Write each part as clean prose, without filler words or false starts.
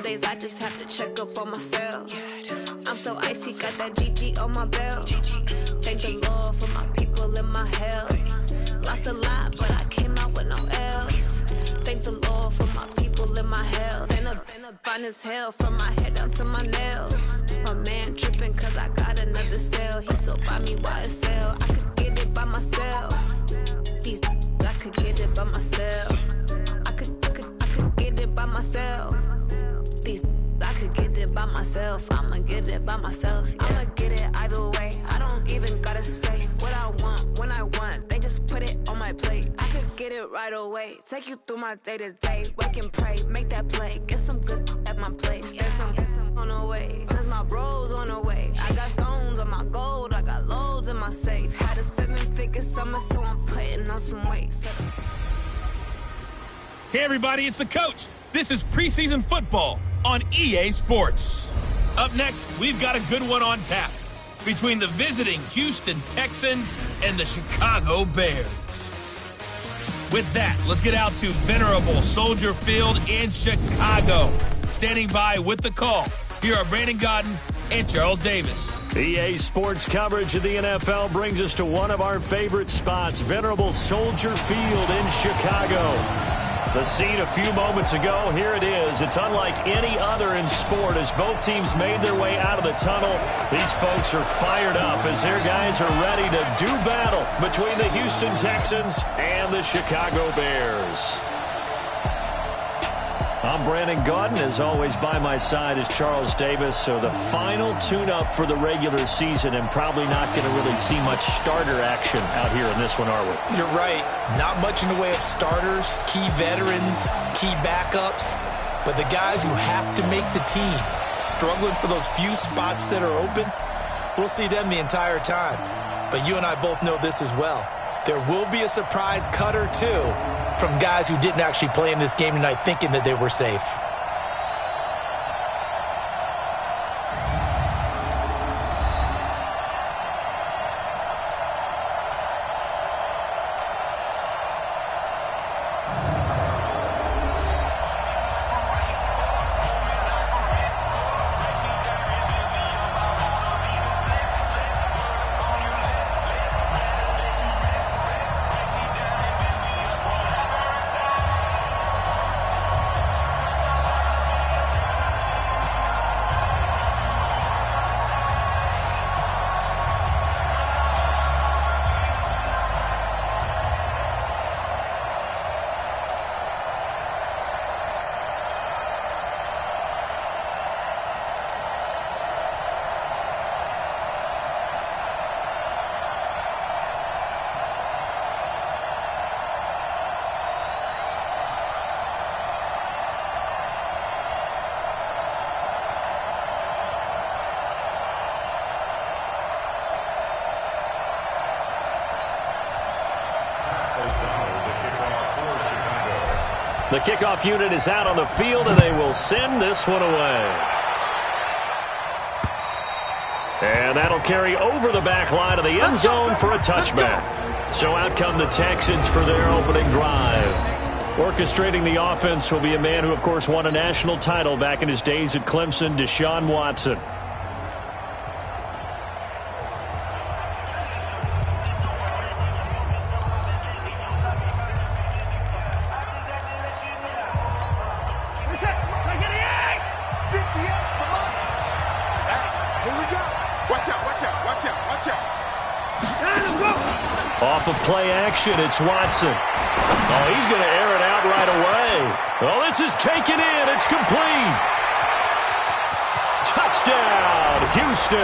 days I just have to check up on myself. I'm so icy, got that GG on my belt. Thank the Lord for my people in my health. Lost a lot, but I came out with no L's. Thank the Lord for my people in my health. Been a fine as hell from my head down to my nails. My man tripping cause I got another sale. He still buy me YSL. I could get it by myself. These I could get it by myself. I could get it by myself. These I could get it by myself. I'ma get it by myself. Yeah. I'ma get it either way. I don't even gotta say what I want when I want. They just put it on my plate. I could get it right away. Take you through my day to day. Work and pray, make that play. Get some good at my place. There's some on the way, cause my bro's on the way. I got stones on my gold. I got loads in my safe. Had a 7-figure summer, so I'm putting on some weight. Hey everybody, it's the coach. This is Pre-Season Football on EA Sports. Up next, we've got a good one on tap between the visiting Houston Texans and the Chicago Bears. With that, let's get out to venerable Soldier Field in Chicago. Standing by with the call, here are Brandon Godden and Charles Davis. EA Sports coverage of the NFL brings us to one of our favorite spots, venerable Soldier Field in Chicago. The scene a few moments ago, here it is. It's unlike any other in sport as both teams made their way out of the tunnel. These folks are fired up as their guys are ready to do battle between the Houston Texans and the Chicago Bears. I'm Brandon Godden. As always, by my side is Charles Davis. So the final tune-up for the regular season, and probably not going to really see much starter action out here in this one, are we? You're right. Not much in the way of starters, key veterans, key backups, but the guys who have to make the team, struggling for those few spots that are open, we'll see them the entire time. But you and I both know this as well. There will be a surprise cut or two from guys who didn't actually play in this game tonight thinking that they were safe. The kickoff unit is out on the field, and they will send this one away. And that'll carry over the back line of the end zone for a touchback. So out come the Texans for their opening drive. Orchestrating the offense will be a man who, of course, won a national title back in his days at Clemson, Deshaun Watson. Off of play action, it's Watson. Oh, he's going to air it out right away. Oh, this is taken in. It's complete. Touchdown, Houston.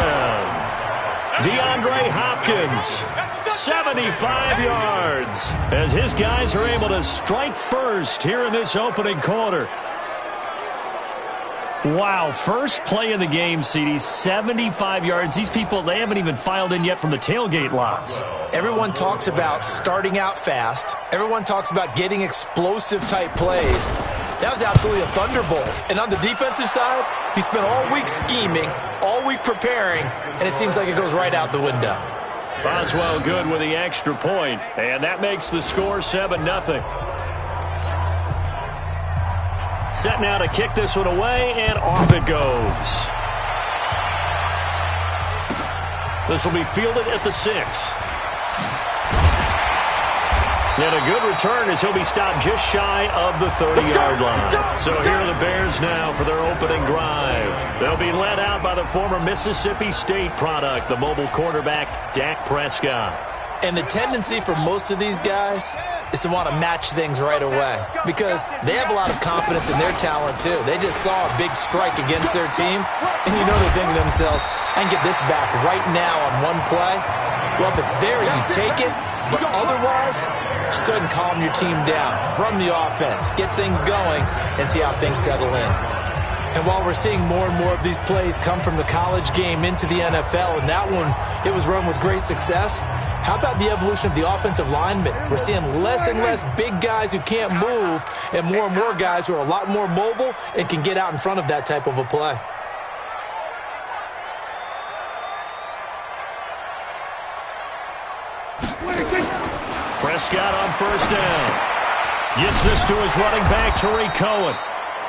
DeAndre Hopkins, 75 yards, as his guys are able to strike first here in this opening quarter. Wow, first play of the game, CD, 75 yards. These people, they haven't even filed in yet from the tailgate lots. Everyone talks about starting out fast. Everyone talks about getting explosive-type plays. That was absolutely a thunderbolt. And on the defensive side, he spent all week scheming, all week preparing, and it seems like it goes right out the window. Boswell good with the extra point, and that makes the score 7-0. Set now to kick this one away, and off it goes. This will be fielded at the 6. And a good return as he'll be stopped just shy of the 30-yard line. So here are the Bears now for their opening drive. They'll be led out by the former Mississippi State product, the mobile quarterback, Dak Prescott. And the tendency for most of these guys is to want to match things right away because they have a lot of confidence in their talent too. They just saw a big strike against their team, and you know they're thinking to themselves, I can get this back right now on one play. Well, if it's there, you take it. But otherwise, just go ahead and calm your team down. Run the offense, get things going, and see how things settle in. And while we're seeing more and more of these plays come from the college game into the NFL, and that one, it was run with great success, how about the evolution of the offensive linemen? We're seeing less and less big guys who can't move and more guys who are a lot more mobile and can get out in front of that type of a play. Prescott on first down. Gets this to his running back, Tariq Cohen.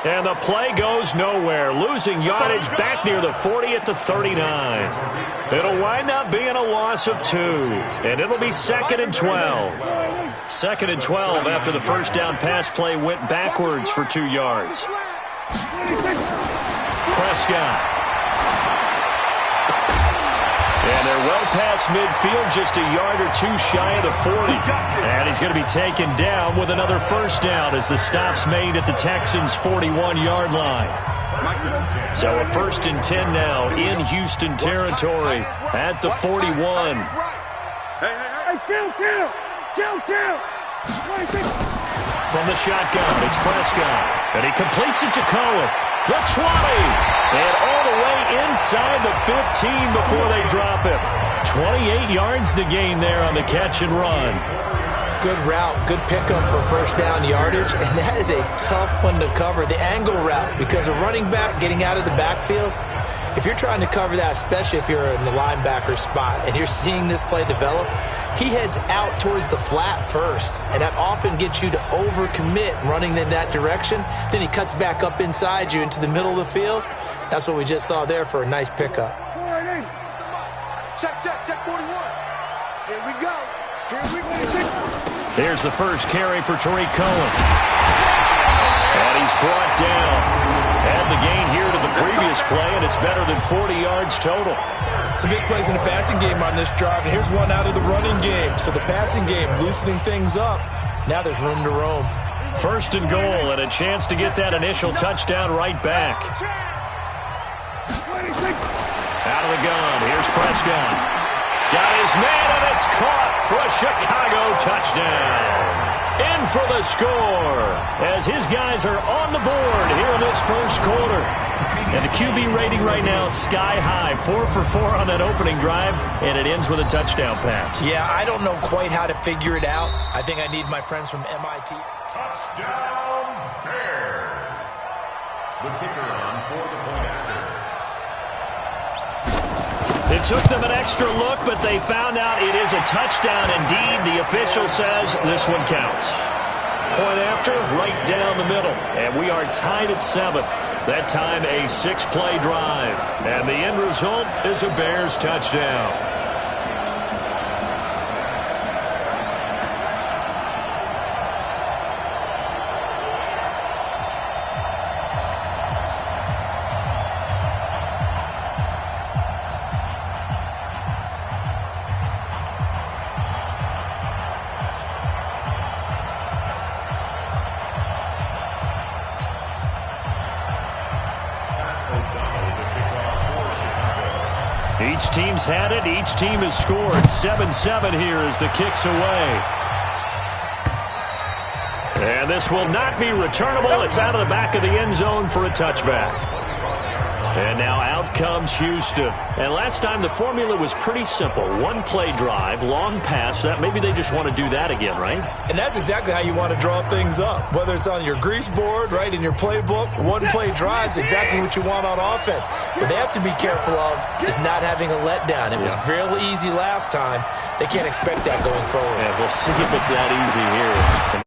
And the play goes nowhere, losing yardage back near the 40 at the 39. It'll wind up being a loss of 2, and it'll be 2nd and 12. 2nd and 12 after the first down pass play went backwards for 2 yards. Prescott. And they're well past midfield, just a yard or 2 shy of the 40. And he's going to be taken down with another first down as the stop's made at the Texans' 41-yard line. So a 1st and 10 now in Houston territory at the 41. From the shotgun, it's Prescott. And he completes it to Cohen. The 20. And all the way inside the 15 before they drop him. 28 yards the gain there on the catch and run. Good route, good pickup for first down yardage, and that is a tough one to cover, the angle route, because a running back getting out of the backfield, if you're trying to cover that, especially if you're in the linebacker spot and you're seeing this play develop, he heads out towards the flat first, and that often gets you to overcommit running in that direction. Then he cuts back up inside you into the middle of the field. That's what we just saw there for a nice pickup. Check 41. Here we go. Here's the first carry for Tariq Cohen. And he's brought down. Add the gain here to the previous play, and it's better than 40 yards total. Some big plays in the passing game on this drive, and here's one out of the running game. So the passing game loosening things up. Now there's room to roam. 1st and goal, and a chance to get that initial touchdown right back. Out of the gun, here's Prescott. Got his man, and it's caught for a Chicago touchdown. In for the score as his guys are on the board here in this first quarter. And the QB rating right now sky high, 4 for 4 on that opening drive, and it ends with a touchdown pass. Yeah, I don't know quite how to figure it out. I think I need my friends from MIT. Touchdown Bears. The kicker on for the point after. It took them an extra look, but they found out it is a touchdown indeed. The official says this one counts. Point after, right down the middle. And we are tied at 7. That time a 6-play drive. And the end result is a Bears touchdown. Each team's had it. Each team has scored. 7-7 here as the kick's away. And this will not be returnable. It's out of the back of the end zone for a touchback. And now out comes Houston. And last time the formula was pretty simple. 1-play drive, long pass. That maybe they just want to do that again, right? And that's exactly how you want to draw things up. Whether it's on your grease board, right, in your playbook, 1-play drive's exactly what you want on offense. What they have to be careful of is not having a letdown. It was real easy last time. They can't expect that going forward. Yeah, we'll see if it's that easy here.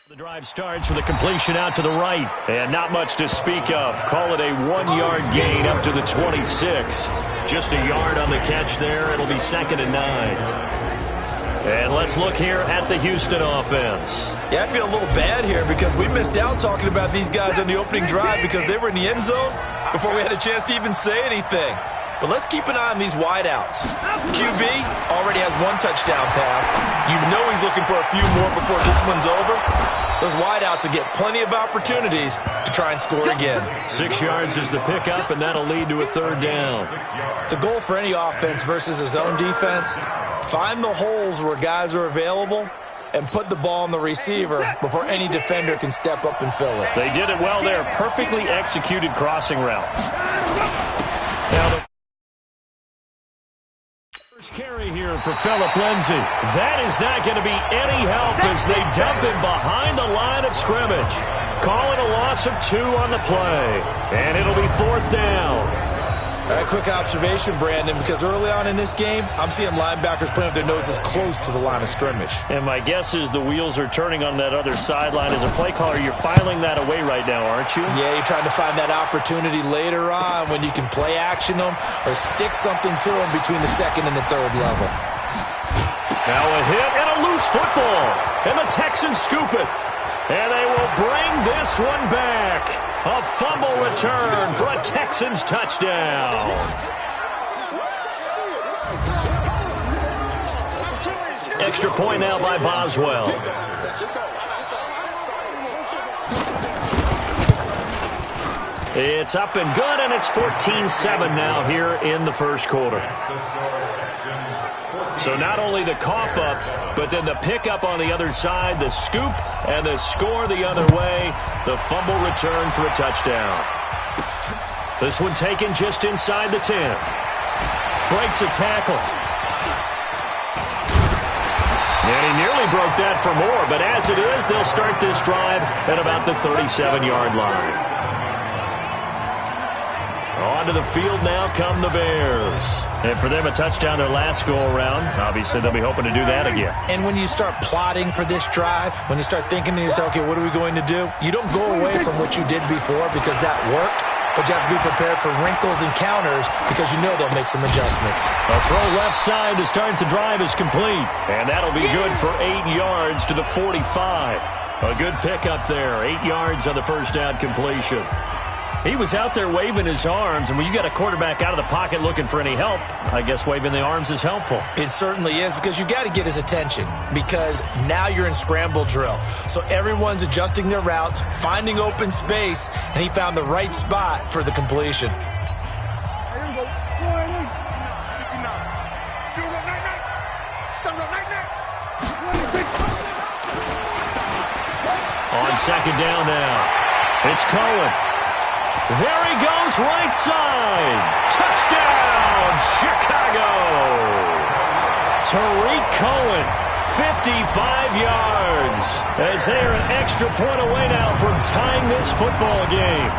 The Drive starts with a completion out to the right, and not much to speak of. Call it a 1-yard gain up to the 26. Just a yard on the catch there. It'll be 2nd and 9. And let's look here at the Houston offense. Yeah, I feel a little bad here because we missed out talking about these guys on the opening drive because they were in the end zone before we had a chance to even say anything. But let's keep an eye on these wideouts. QB already has 1 touchdown pass. You know he's looking for a few more before this one's over. Those wideouts will get plenty of opportunities to try and score again. 6 yards is the pickup, and that'll lead to a 3rd down. The goal for any offense versus his own defense, find the holes where guys are available and put the ball on the receiver before any defender can step up and fill it. They did it well there. Perfectly executed crossing route. Now the first carry here for Phillip Lindsay. That is not going to be any help as they dump him behind the line of scrimmage. Call it a loss of 2 on the play. And it'll be 4th down. All right, quick observation, Brandon, because early on in this game, I'm seeing linebackers playing with their noses close to the line of scrimmage. And my guess is the wheels are turning on that other sideline. As a play caller, you're filing that away right now, aren't you? Yeah, you're trying to find that opportunity later on when you can play action them or stick something to them between the 2nd and the 3rd level. Now a hit and a loose football. And the Texans scoop it. And they will bring this one back. A fumble return for a Texans touchdown. Extra point now by Boswell. It's up and good, and it's 14-7 now here in the first quarter. So not only the cough up, but then the pickup on the other side, the scoop, and the score the other way. The fumble return for a touchdown. This one taken just inside the 10. Breaks a tackle. And he nearly broke that for more, but as it is, they'll start this drive at about the 37-yard line. Onto the field now come the Bears. And for them, a touchdown their last go-around. Obviously, they'll be hoping to do that again. And when you start plotting for this drive, when you start thinking to yourself, okay, what are we going to do? You don't go away from what you did before because that worked, but you have to be prepared for wrinkles and counters because you know they'll make some adjustments. A throw left side to start the drive is complete. And that'll be good for 8 yards to the 45. A good pickup there. 8 yards on the first down completion. He was out there waving his arms, and when you got a quarterback out of the pocket looking for any help, I guess waving the arms is helpful. It certainly is, because you got to get his attention, because now you're in scramble drill. So everyone's adjusting their routes, finding open space, and he found the right spot for the completion. On 2nd down now, it's Cohen. There he goes, right side. Touchdown, Chicago. Tariq Cohen, 55 yards. As they are an extra point away now from tying this football game.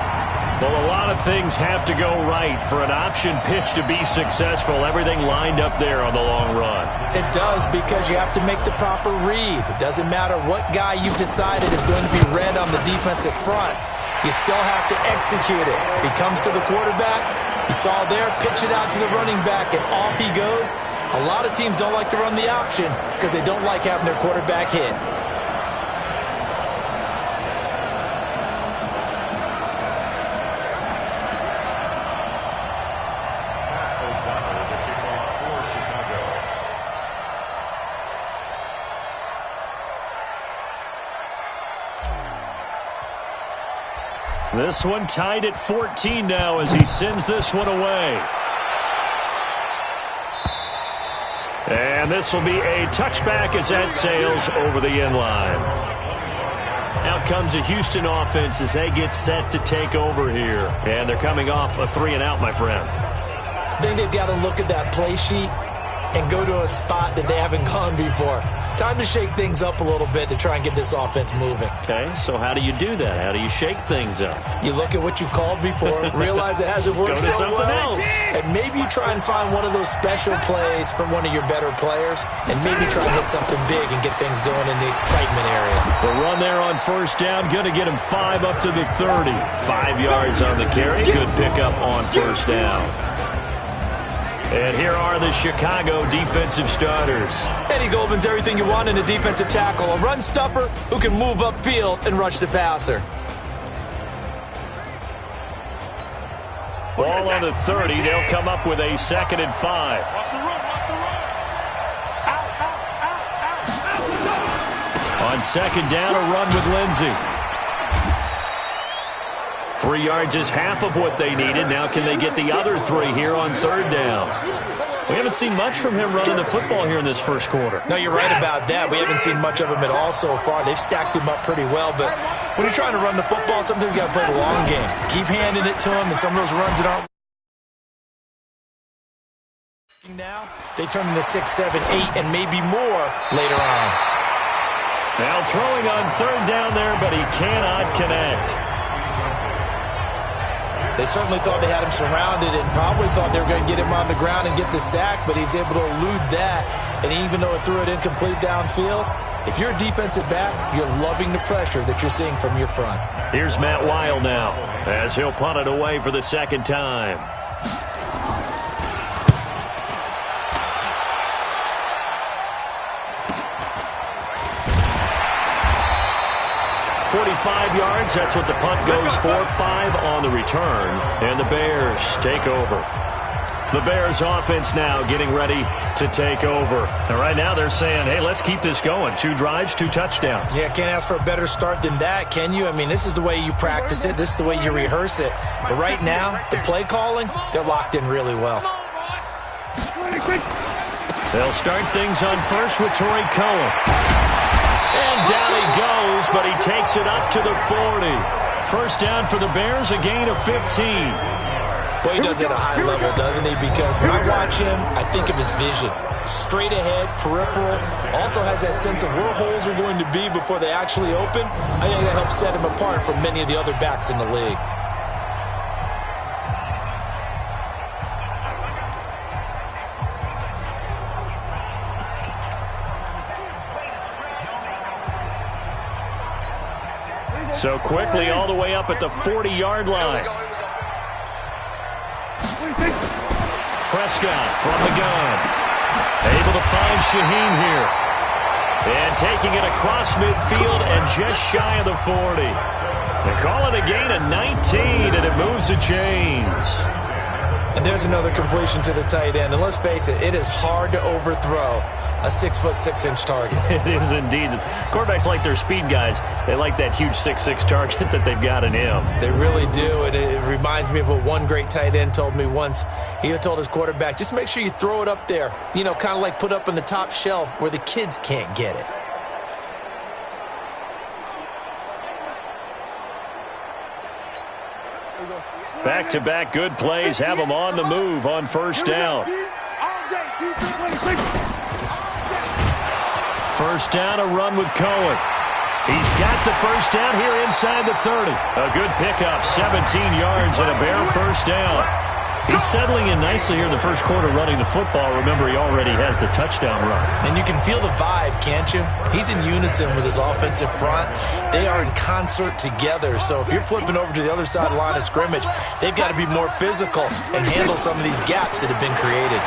Well, a lot of things have to go right for an option pitch to be successful. Everything lined up there on the long run. It does, because you have to make the proper read. It doesn't matter what guy you've decided is going to be read on the defensive front. You still have to execute it. If he comes to the quarterback, you saw there, pitch it out to the running back, and off he goes. A lot of teams don't like to run the option because they don't like having their quarterback hit. This one tied at 14 now as he sends this one away. And this will be a touchback as that sails over the end line. Out comes the Houston offense as they get set to take over here. And they're coming off a 3-and-out, my friend. I think they've got to look at that play sheet and go to a spot that they haven't gone before. Time to shake things up a little bit to try and get this offense moving. Okay, so how do you do that? How do you shake things up? You look at what you called before, realize it hasn't worked Go to so something well, else. and maybe you try and find one of those special plays from one of your better players, and maybe try and hit something big and get things going in the excitement area. The run there on first down, going to get him 5 up to the 30. 5 yards on the carry. Good pickup on first down. And here are the Chicago defensive starters. Eddie Goldman's everything you want in a defensive tackle. A run stuffer who can move upfield and rush the passer. Ball on the 30. They'll come up with a 2nd and 5. On 2nd down, a run with Lindsey. 3 yards is half of what they needed. Now can they get the other 3 here on 3rd down? We haven't seen much from him running the football here in this first quarter. No, you're right about that. We haven't seen much of him at all so far. They've stacked him up pretty well, but when you're trying to run the football, sometimes you got to play the long game. Keep handing it to him, and some of those runs that aren't now, they turn into 6, 7, 8, and maybe more later on. Now throwing on 3rd down there, but he cannot connect. They certainly thought they had him surrounded and probably thought they were going to get him on the ground and get the sack, but he was able to elude that. And even though it threw it incomplete downfield, if you're a defensive back, you're loving the pressure that you're seeing from your front. Here's Matt Weil now as he'll punt it away for the 2nd time. 45 yards, that's what the punt goes for. 5 on the return, and the Bears take over. The Bears offense now getting ready to take over. And right now they're saying, hey, let's keep this going. 2 drives, 2 touchdowns. Yeah, can't ask for a better start than that, can you? I mean, this is the way you practice it. This is the way you rehearse it. But right now, the play calling, they're locked in really well. They'll start things on first with Torrey Cohen. And down he goes, but he takes it up to the 40. First down for the Bears, a gain of 15. Boy, he does it at a high level, doesn't he? Because when I watch him, I think of his vision. Straight ahead, peripheral. Also has that sense of where holes are going to be before they actually open. I think that helps set him apart from many of the other backs in the league. So quickly all the way up at the 40-yard line. Prescott from the gun. Able to find Shaheen here. And taking it across midfield and just shy of the 40. They call it a gain of 19, and it moves the chains. And there's another completion to the tight end. And let's face it, it is hard to overthrow a 6'6" target. It is indeed. Quarterbacks like their speed guys. They like that huge 6'6" target that they've got in him. They really do, and it reminds me of what one great tight end told me once. He told his quarterback, just make sure you throw it up there. You know, kind of like put up on the top shelf where the kids can't get it. Back-to-back good plays have them on the move on first down. First down, a run with Cohen. He's got the first down here inside the 30. A good pickup, 17 yards and a bare first down. He's settling in nicely here in the first quarter running the football. Remember, he already has the touchdown run. And you can feel the vibe, can't you? He's in unison with his offensive front. They are in concert together. So if you're flipping over to the other side of the line of scrimmage, they've got to be more physical and handle some of these gaps that have been created.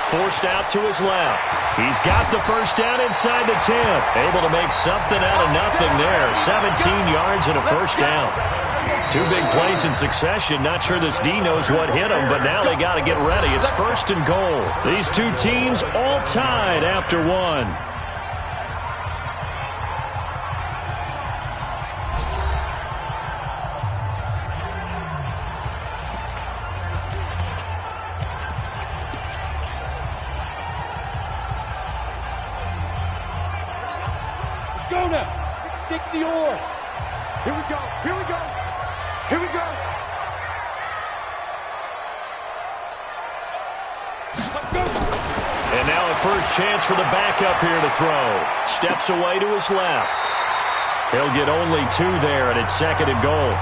Forced out to his left. He's got the first down inside the 10. Able to make something out of nothing there. 17 yards and a first down. 2 big plays in succession. Not sure this D knows what hit him, but now they got to get ready. It's 1st and goal. These 2 teams all tied after 1. Go now. 60 or. Here we go. Here we go. Here we go. And now a first chance for the backup here to throw. Steps away to his left. He'll get only 2 there, and it's 2nd and goal.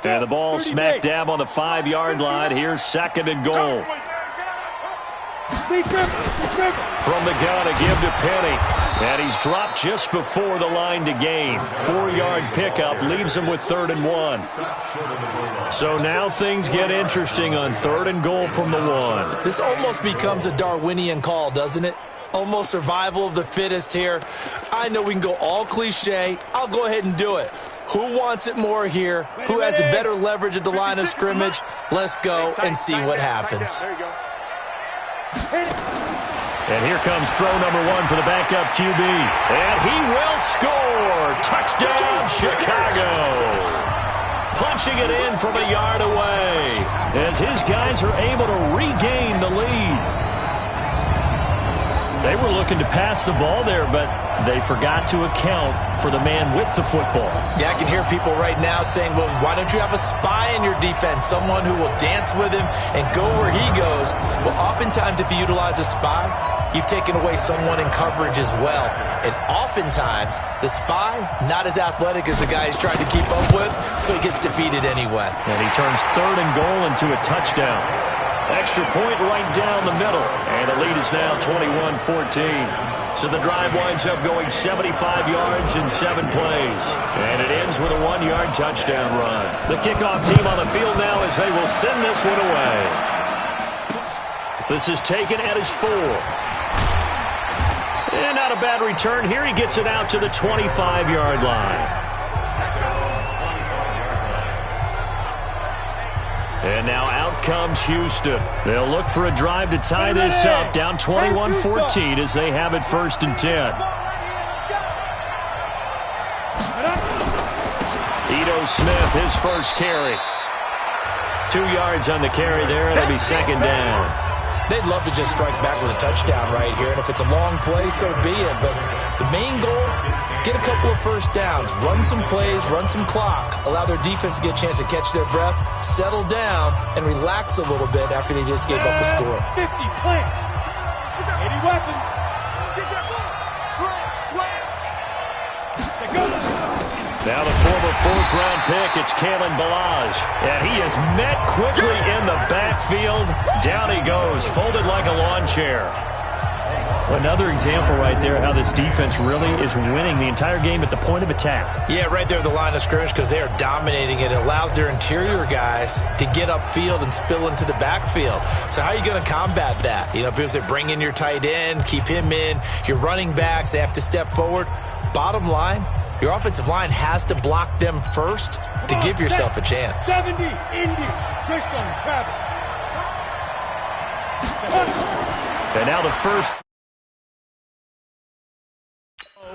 And the ball smack dab on the 5-yard line. Here's 2nd and goal. From the gun, a give to Penny. And he's dropped just before the line to gain. 4-yard pickup leaves him with 3rd and 1. So now things get interesting on 3rd and goal from the 1. This almost becomes a Darwinian call, doesn't it? Almost survival of the fittest here. I know we can go all cliche. I'll go ahead and do it. Who wants it more here? Who has a better leverage at the line of scrimmage? Let's go and see what happens. And here comes throw number 1 for the backup QB. And he will score. Touchdown, Chicago. Punching it in from a yard away as his guys are able to regain the lead. They were looking to pass the ball there, but they forgot to account for the man with the football. Yeah, I can hear people right now saying, well, why don't you have a spy in your defense, someone who will dance with him and go where he goes? Well, oftentimes if you utilize a spy, you've taken away someone in coverage as well. And oftentimes, the spy, not as athletic as the guy he's trying to keep up with, so he gets defeated anyway. And he turns 3rd and goal into a touchdown. Extra point right down the middle. And the lead is now 21-14. So the drive winds up going 75 yards in 7 plays. And it ends with a 1-yard touchdown run. The kickoff team on the field now as they will send this one away. This is taken at his 4. And not a bad return here. He gets it out to the 25-yard line. And now out comes Houston. They'll look for a drive to tie this up, down 21-14 as they have it 1st and 10. Ito Smith, his first carry. 2 yards on the carry there, and it'll be 2nd down. They'd love to just strike back with a touchdown right here, and if it's a long play, so be it. But the main goal, get a couple of first downs, run some plays, run some clock, allow their defense to get a chance to catch their breath, settle down, and relax a little bit after they just gave up a score. 50, plant. 80 weapon. Get that ball. Slam. Now the former 4th-round pick, it's Kalen Ballage. And he is met quickly in the backfield. Down he goes, folded like a lawn chair. Another example right there how this defense really is winning the entire game at the point of attack. Yeah, right there at the line of scrimmage because they are dominating it. It allows their interior guys to get upfield and spill into the backfield. So how are you going to combat that? You know, because they bring in your tight end, keep him in. Your running backs, they have to step forward. Bottom line, your offensive line has to block them first to give yourself a chance. 70, Indy, pushed on Travis. And now the first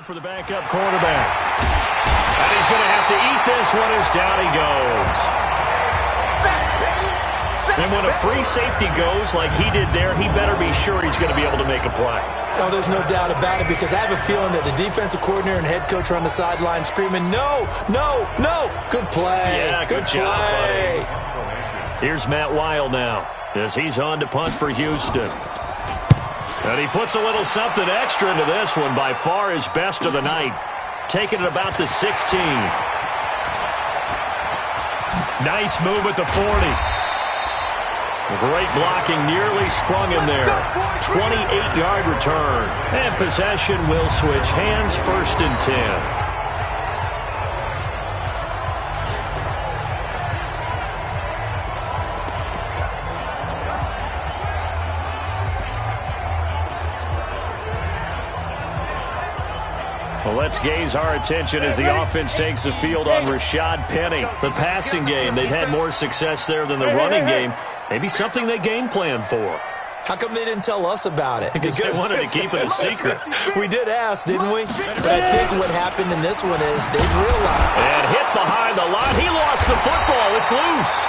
for the backup quarterback. And he's going to have to eat this one as down he goes. And when a free safety goes like he did there, he better be sure he's going to be able to make a play. No, there's no doubt about it because I have a feeling that the defensive coordinator and head coach are on the sideline screaming, no, no, no. Good play. Yeah, good job, buddy. Here's Matt Weil now as he's on to punt for Houston. And he puts a little something extra into this one, by far his best of the night. Taking it about the 16. Nice move at the 40. Great blocking, nearly sprung him there. 28-yard return. And possession will switch hands, 1st and 10. Well, let's gaze our attention as the offense takes the field on Rashad Penny. The passing game, they've had more success there than the running game. Maybe something they game plan for. How come they didn't tell us about it? Because they wanted to keep it a secret. We did ask, didn't we? But I think what happened in this one is they've realized. And hit behind the line. He lost the football. It's loose.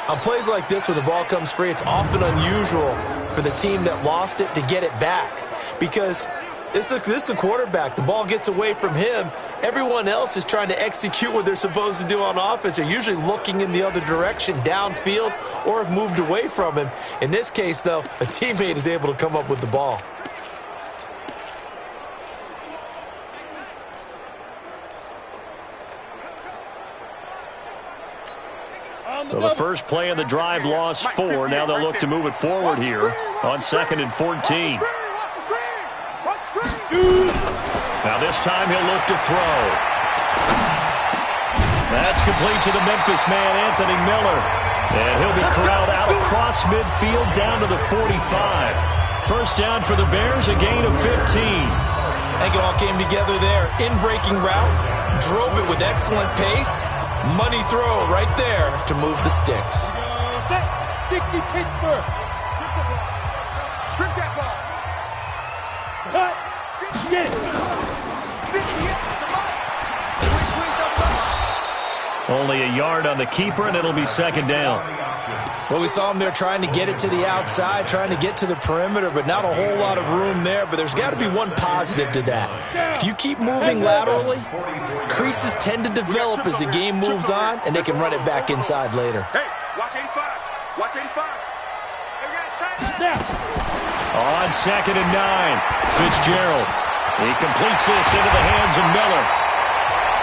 On plays like this, when the ball comes free, it's often unusual for the team that lost it to get it back. Because this is the quarterback. The ball gets away from him. Everyone else is trying to execute what they're supposed to do on offense. They're usually looking in the other direction, downfield, or have moved away from him. In this case, though, a teammate is able to come up with the ball. So the first play of the drive lost 4. Now they'll look to move it forward here on 2nd and 14. Now this time he'll look to throw. That's complete to the Memphis man, Anthony Miller. And he'll be corralled out across midfield down to the 45. First down for the Bears, a gain of 15. I think it all came together there. In-breaking route, drove it with excellent pace. Money throw right there to move the sticks. 60 Pittsburgh. Strip that ball. Cut. Get it. 50. Only a yard on the keeper, and it'll be 2nd down. Well, we saw him there trying to get it to the outside, trying to get to the perimeter, but not a whole lot of room there. But there's got to be one positive to that. If you keep moving laterally, creases tend to develop as the game moves on, and they can run it back inside later. Hey, watch 85. Watch 85. On 2nd and 9, Fitzgerald. He completes this into the hands of Miller.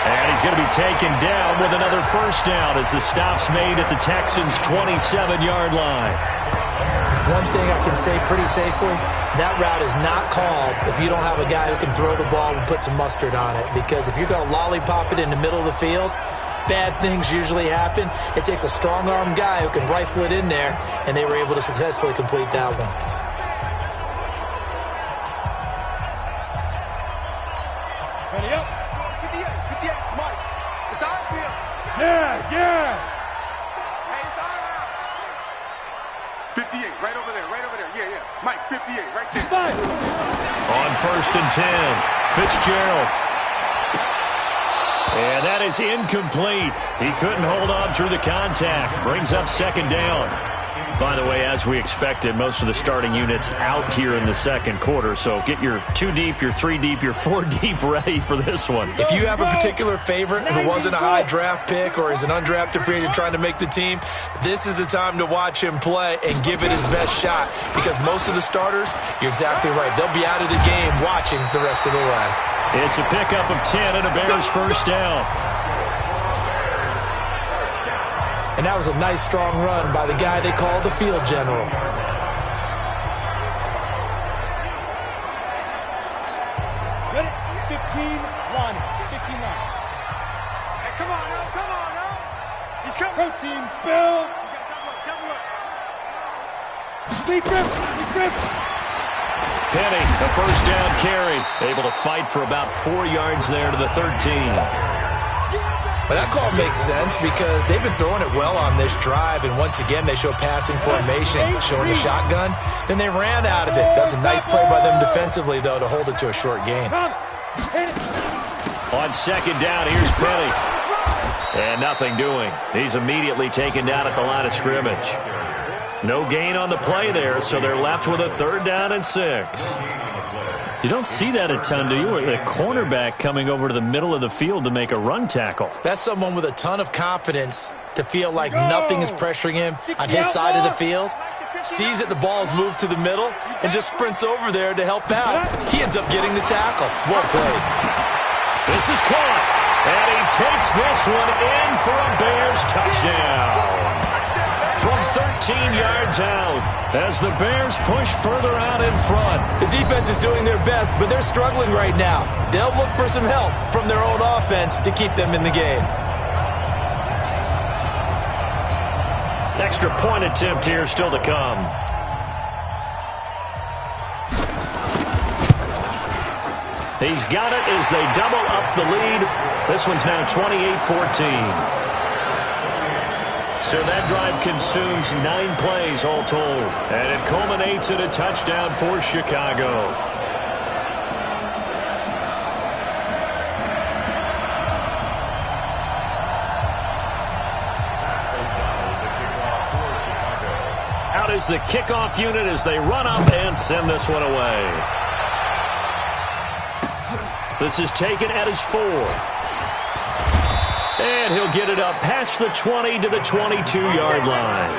And he's going to be taken down with another first down as the stop's made at the Texans' 27-yard line. One thing I can say pretty safely, that route is not called if you don't have a guy who can throw the ball and put some mustard on it. Because if you're going to lollipop it in the middle of the field, bad things usually happen. It takes a strong-armed guy who can rifle it in there, and they were able to successfully complete that one. Ready up. 58, Mike. It's our field. Yeah. Hey, it's our route. 58, right over there. Yeah. Mike, 58, right there. Five. On 1st and 10, Fitzgerald. And that is incomplete. He couldn't hold on through the contact. Brings up 2nd down. By the way, as we expected, most of the starting units out here in the 2nd quarter. So get your 2 deep, your 3 deep, your 4 deep ready for this one. If you have a particular favorite who wasn't a high draft pick or is an undrafted free agent trying to make the team, this is the time to watch him play and give it his best shot. Because most of the starters, you're exactly right, they'll be out of the game watching the rest of the way. It's a pickup of 10 and a Bears first down. And that was a nice, strong run by the guy they called the field general. Ready? 15 line. 15 line. Hey, come on now. He's coming. Protein spill. Double up. Deep grip. Penny, the first down carry. Able to fight for about 4 yards there to the 13. But that call makes sense because they've been throwing it well on this drive, and once again they show passing formation, showing a shotgun. Then they ran out of it. That's a nice play by them defensively, though, to hold it to a short gain. On 2nd down, here's Penny. And nothing doing. He's immediately taken down at the line of scrimmage. No gain on the play there, so they're left with a 3rd down and 6. You don't see that a ton, do you? A cornerback coming over to the middle of the field to make a run tackle. That's someone with a ton of confidence to feel like nothing is pressuring him on his side of the field. Sees that the ball's moved to the middle and just sprints over there to help out. He ends up getting the tackle. Well played. This is caught, and he takes this one in for a Bears touchdown. From 13 yards out as the Bears push further out in front. The defense is doing their best, but they're struggling right now. They'll look for some help from their own offense to keep them in the game. Extra point attempt here still to come. He's got it as they double up the lead. This one's now 28-14. So that drive consumes 9 plays all told. And it culminates in a touchdown for Chicago. Out is the kickoff unit as they run up and send this one away. This is taken at his 4. And he'll get it up past the 20 to the 22-yard line.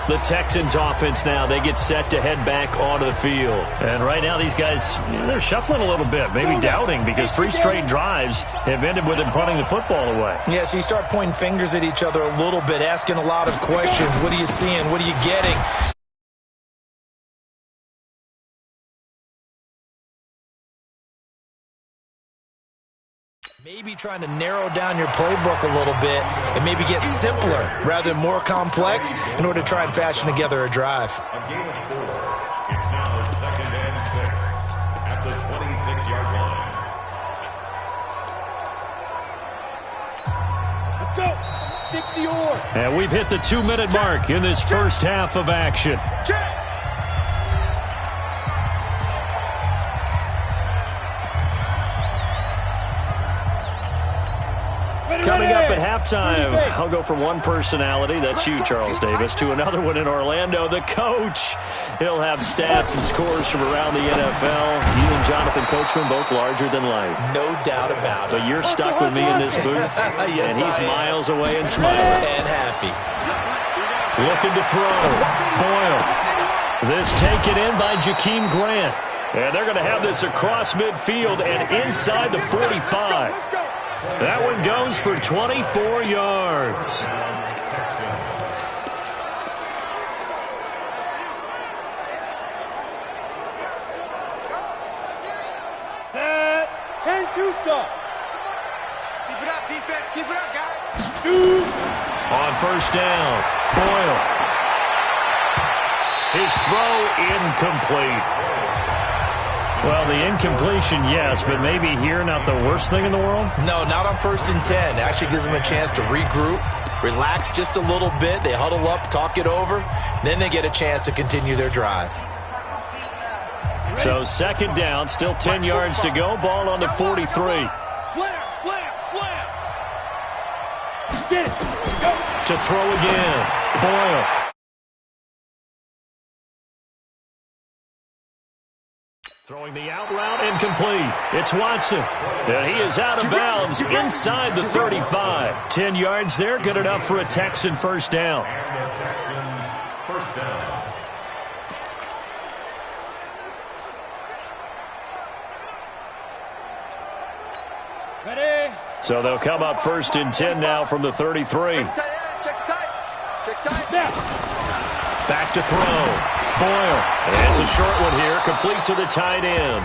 The Texans offense now, they get set to head back onto the field. And right now these guys, they're shuffling a little bit, maybe doubting, because 3 straight drives have ended with them punting the football away. Yeah, so you start pointing fingers at each other a little bit, asking a lot of questions. What are you seeing? What are you getting? Maybe trying to narrow down your playbook a little bit and maybe get simpler rather than more complex in order to try and fashion together a drive. A gain of 4. It's now 2nd and 6 at the 26-yard line. Let's go. 60 or. And we've hit the 2-minute mark in this first half of action. Check. Coming up at halftime, I'll go from one personality, that's you, Charles Davis, to another one in Orlando, the coach. He'll have stats and scores from around the NFL. You and Jonathan Coachman, both larger than life. No doubt about it. But you're stuck with me in this booth, Yes, and he's miles away and smiling. And happy. Looking to throw. Boyle. This taken in by Jakeem Grant. And they're going to have this across midfield and inside the 45. That one goes for 24 yards. Set. 10-2, sir. Keep it up, defense. Keep it up, guys. Shoot. On first down, Boyle. His throw incomplete. Well, the incompletion, yes, but maybe here not the worst thing in the world? No, not on 1st and 10. It actually gives them a chance to regroup, relax just a little bit. They huddle up, talk it over. Then they get a chance to continue their drive. So 2nd down, still 10 yards to go. Ball on the 43. Slam, slam, slam. Get it. Go. To throw again, Boyle. Throwing the out route incomplete. It's Watson. And he is out of bounds inside the 35. 10 yards there, good enough for a Texan first down. And the Texans first down. Ready. So they'll come up 1st and 10 now from the 33. Check tight end. Check tight. Check tight. Now. Back to throw. Boyle. And it's a short one here, complete to the tight end.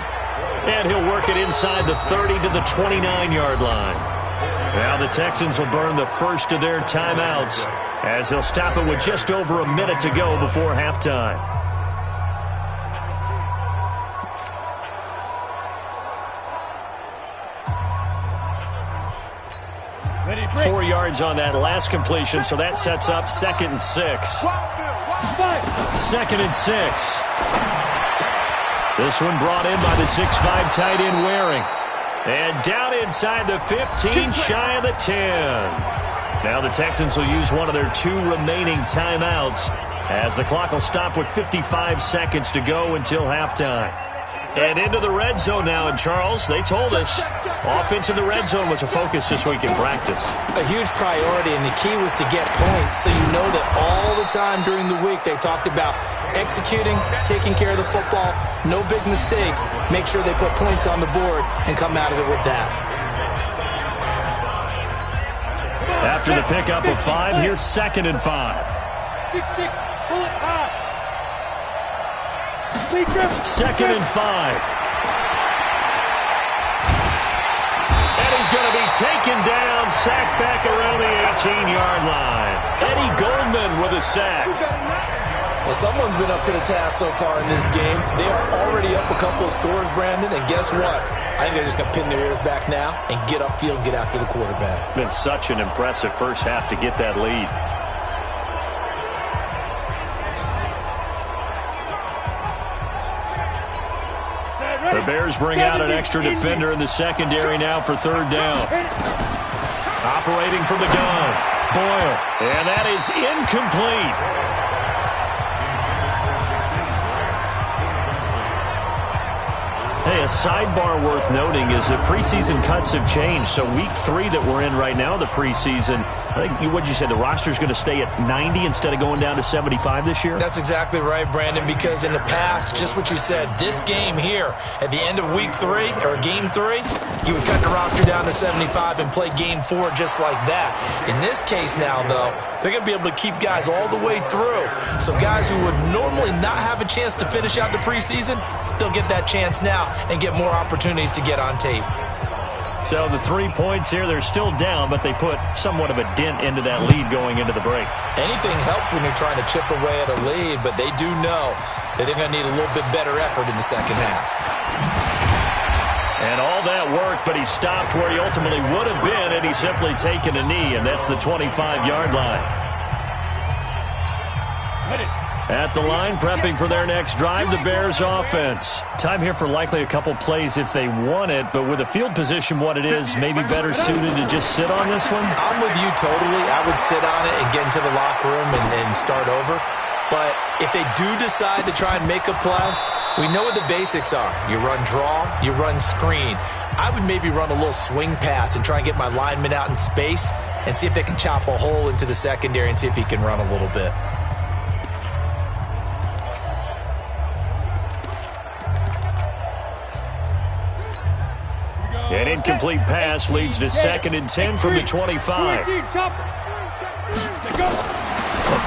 And he'll work it inside the 30 to the 29-yard line. Now the Texans will burn the first of their timeouts as they'll stop it with just over a minute to go before halftime. Ready, break. 4 yards on that last completion, so that sets up 2nd and 6. 2nd and 6. This one brought in by the 6'5" tight end Waring. And down inside the 15, shy of the 10. Now the Texans will use one of their 2 remaining timeouts as the clock will stop with 55 seconds to go until halftime. And into the red zone now, and Charles, they told us offense in the red zone was a focus this week in practice. A huge priority, and the key was to get points, so you know that all the time during the week they talked about executing, taking care of the football, no big mistakes, make sure they put points on the board and come out of it with that. After the pickup of 5, here's 2nd and 5. 6-6. Pull it high. 2nd and 5. And he's going to be taken down, sacked back around the 18-yard line. Eddie Goldman with a sack. Well, someone's been up to the task so far in this game. They are already up a couple of scores, Brandon, and guess what? I think they're just going to pin their ears back now and get upfield and get after the quarterback. Been such an impressive first half to get that lead. The Bears bring out an extra defender in the secondary now for third down. Operating from the gun, Boyle. And that is incomplete. Hey, a sidebar worth noting is that preseason cuts have changed. So week 3 that we're in right now, the preseason, I think, what'd you say, the roster's going to stay at 90 instead of going down to 75 this year? That's exactly right, Brandon, because in the past, just what you said, this game here, at the end of week 3, or game 3, you would cut the roster down to 75 and play game 4 just like that. In this case now, though, they're going to be able to keep guys all the way through. So guys who would normally not have a chance to finish out the preseason, they'll get that chance now and get more opportunities to get on tape. So the 3 points here, they're still down, but they put somewhat of a dent into that lead going into the break. Anything helps when you're trying to chip away at a lead, but they do know that they're going to need a little bit better effort in the second half. And all that work, but he stopped where he ultimately would have been, and he's simply taken a knee, and that's the 25-yard line. At the line, prepping for their next drive, the Bears offense. Time here for likely a couple plays if they want it, but with the field position what it is, maybe better suited to just sit on this one? I'm with you totally. I would sit on it and get into the locker room and start over. But if they do decide to try and make a play, we know what the basics are. You run draw, you run screen. I would maybe run a little swing pass and try and get my lineman out in space and see if they can chop a hole into the secondary and see if he can run a little bit. An incomplete pass leads to 2nd and 10 from the 25. The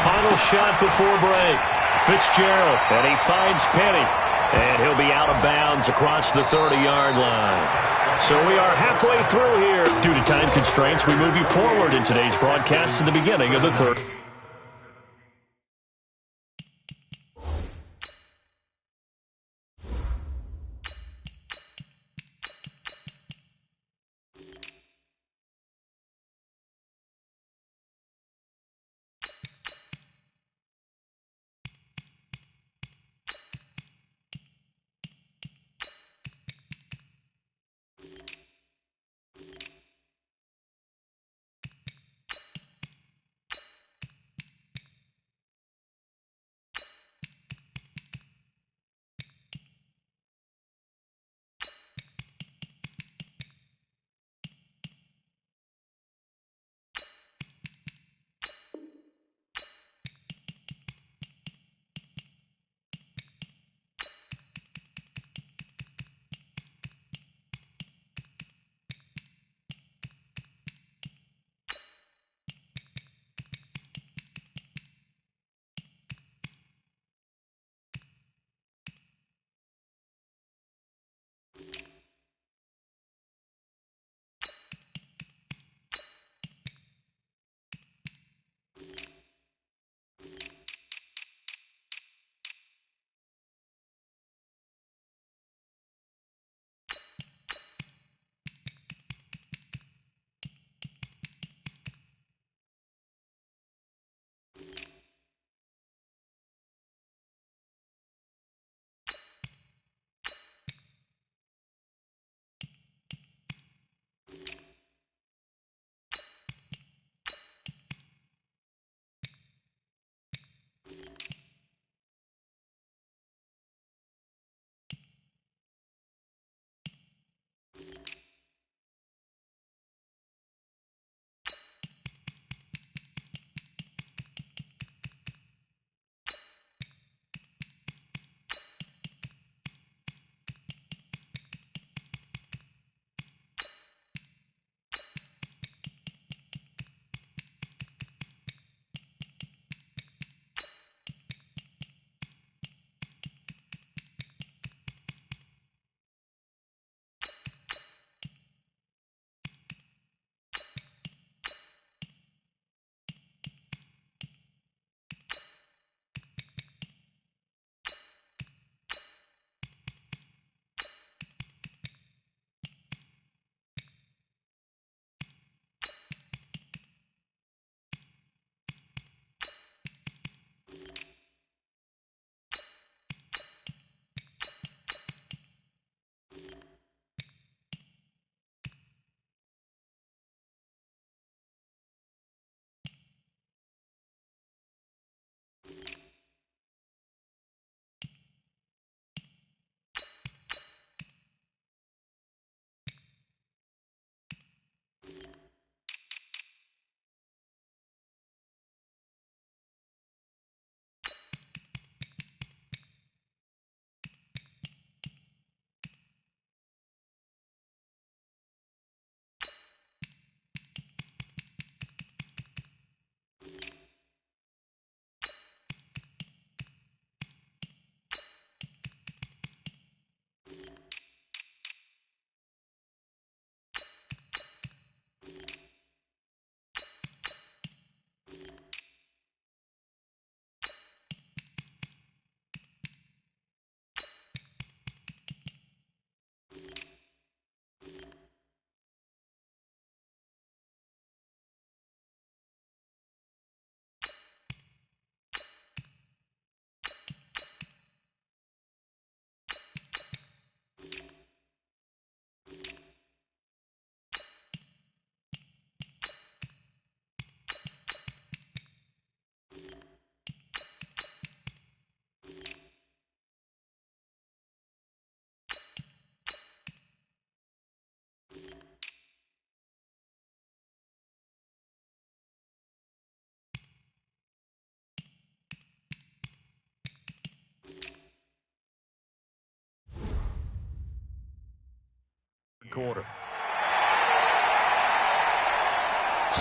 final shot before break. Fitzgerald, and he finds Penny. And he'll be out of bounds across the 30-yard line. So we are halfway through here. Due to time constraints, we move you forward in today's broadcast to the beginning of the third.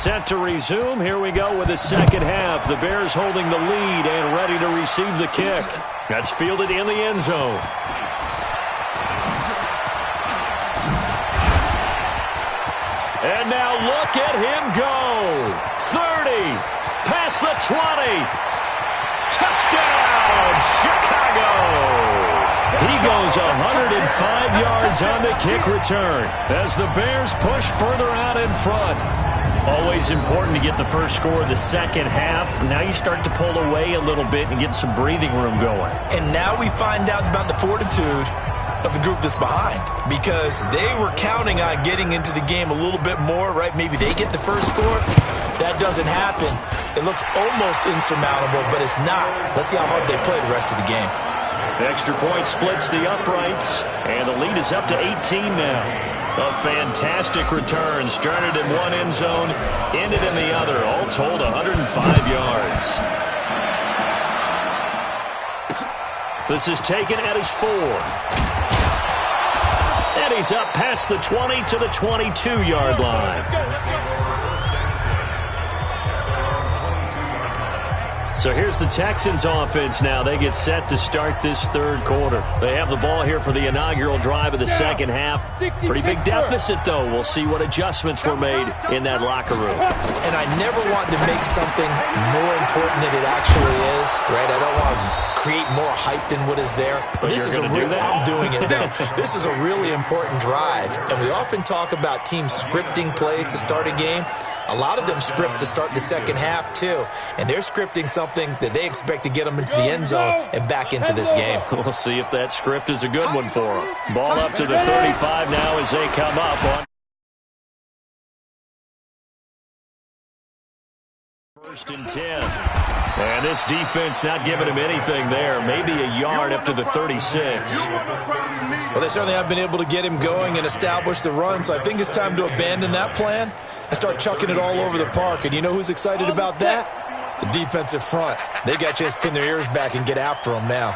set to resume. Here we go with the second half. The Bears holding the lead and ready to receive the kick. That's fielded in the end zone. And now look at him go. 30, past the 20. Touchdown, Chicago. He goes 105 yards on the kick return as the Bears push further out in front. Always important to get the first score of the second half. Now you start to pull away a little bit and get some breathing room going. And now we find out about the fortitude of the group that's behind, because they were counting on getting into the game a little bit more, right? Maybe they get the first score. That doesn't happen. It looks almost insurmountable, but it's not. Let's see how hard they play the rest of the game. The extra point splits the uprights, and the lead is up to 18 now. A fantastic return. Started in one end zone, ended in the other. All told, 105 yards. This is taken at his 4. And he's up past the 20 to the 22-yard line. So here's the Texans offense now. They get set to start this third quarter. They have the ball here for the inaugural drive of the second half. Pretty big deficit, though. We'll see what adjustments were made in that locker room. And I never want to make something more important than it actually is, right? I don't want to create more hype than what is there. But this is I'm doing it, though. This is a really important drive. And we often talk about teams scripting plays to start a game. A lot of them script to start the second half, too. And they're scripting something that they expect to get them into the end zone and back into this game. We'll see if that script is a good one for them. Ball up to the 35 now as they come up on 1st and 10. And this defense not giving him anything there. Maybe a yard up to the 36. Well, they certainly have been able to get him going and establish the run, so I think it's time to abandon that plan and start chucking it all over the park. And you know who's excited about that? The defensive front. They got a chance to pin their ears back and get after him now.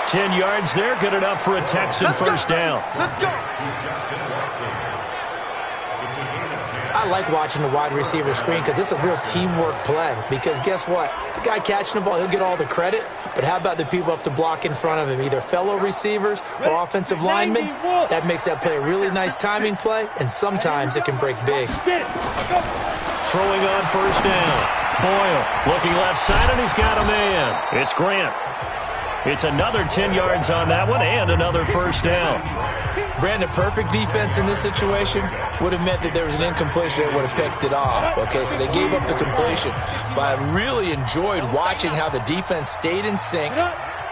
10 yards there, good enough for a Texan first down. Let's go. I like watching the wide receiver screen because it's a real teamwork play. Because guess what? The guy catching the ball, he'll get all the credit. But how about the people up to block in front of him, either fellow receivers or offensive linemen? That makes that play a really nice timing play, and sometimes it can break big. Throwing on first down. Boyle looking left side, and he's got a man. It's Grant. It's another 10 yards on that one and another first down. Brandon, perfect defense in this situation would have meant that there was an incompletion that would have picked it off. Okay, so they gave up the completion. But I really enjoyed watching how the defense stayed in sync,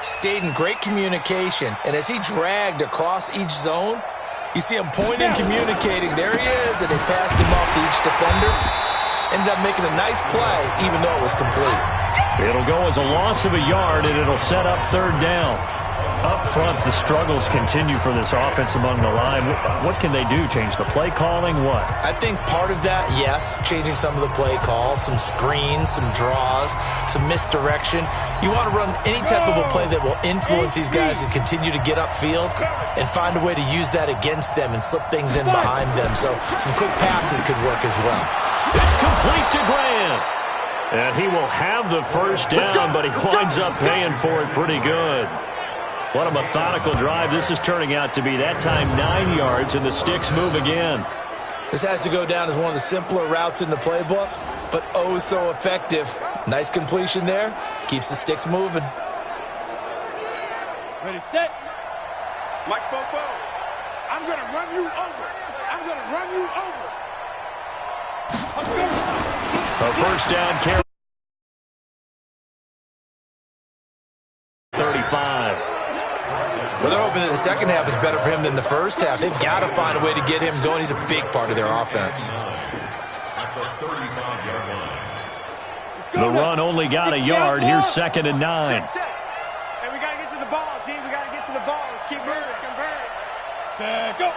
stayed in great communication, and as he dragged across each zone, you see him pointing, communicating. There he is, and they passed him off to each defender. Ended up making a nice play, even though it was complete. It'll go as a loss of a yard, and it'll set up third down. Up front, the struggles continue for this offense among the line. What can they do? Change the play calling? What? I think part of that, yes, changing some of the play calls, some screens, some draws, some misdirection. You want to run any type of a play that will influence these guys to continue to get upfield and find a way to use that against them and slip things in behind them. So some quick passes could work as well. It's complete to Grant. And he will have the first down, but he winds up paying for it pretty good. What a methodical drive this is turning out to be. That time 9 yards, and the sticks move again. This has to go down as one of the simpler routes in the playbook, but oh so effective. Nice completion there. Keeps the sticks moving. Ready, set. Like Fopo. I'm going to run you over. I'm going to run you over. A first down carry. 35. Well, they're hoping that the second half is better for him than the first half. They've got to find a way to get him going. He's a big part of their offense. The run only got a yard. Here's 2nd and 9. Hey, we got to get to the ball, team. We got to get to the ball. Let's keep moving. Set, go.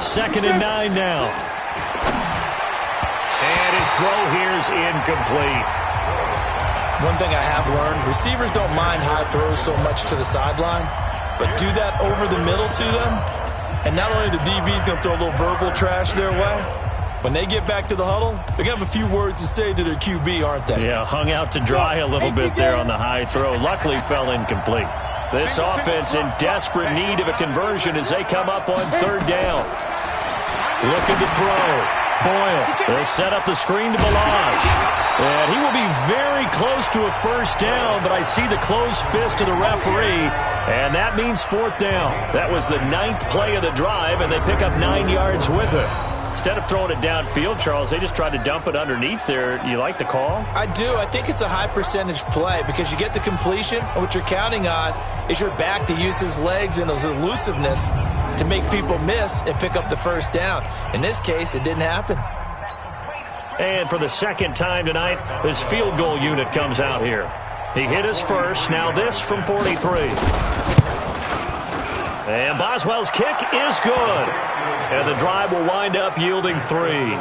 Second and 9 now. And his throw here is incomplete. One thing I have learned, receivers don't mind high throws so much to the sideline, but do that over the middle to them, and not only the DB's going to throw a little verbal trash their way, when they get back to the huddle, they're going to have a few words to say to their QB, aren't they? Yeah, hung out to dry a little bit there on the high throw. Luckily fell incomplete. This offense in desperate need of a conversion as they come up on third down. Looking to throw. Boyle. They'll set up the screen to Balazs. And he will be very close to a first down, but I see the closed fist of the referee, and that means fourth down. That was the 9th play of the drive, and they pick up 9 yards with it. Instead of throwing it downfield, Charles, they just tried to dump it underneath there. You like the call? I do. I think it's a high percentage play because you get the completion, and what you're counting on is your back to use his legs and his elusiveness to make people miss and pick up the first down. In this case, it didn't happen. And for the second time tonight, his field goal unit comes out here. He hit his first. Now this from 43. And Boswell's kick is good. And the drive will wind up yielding 3.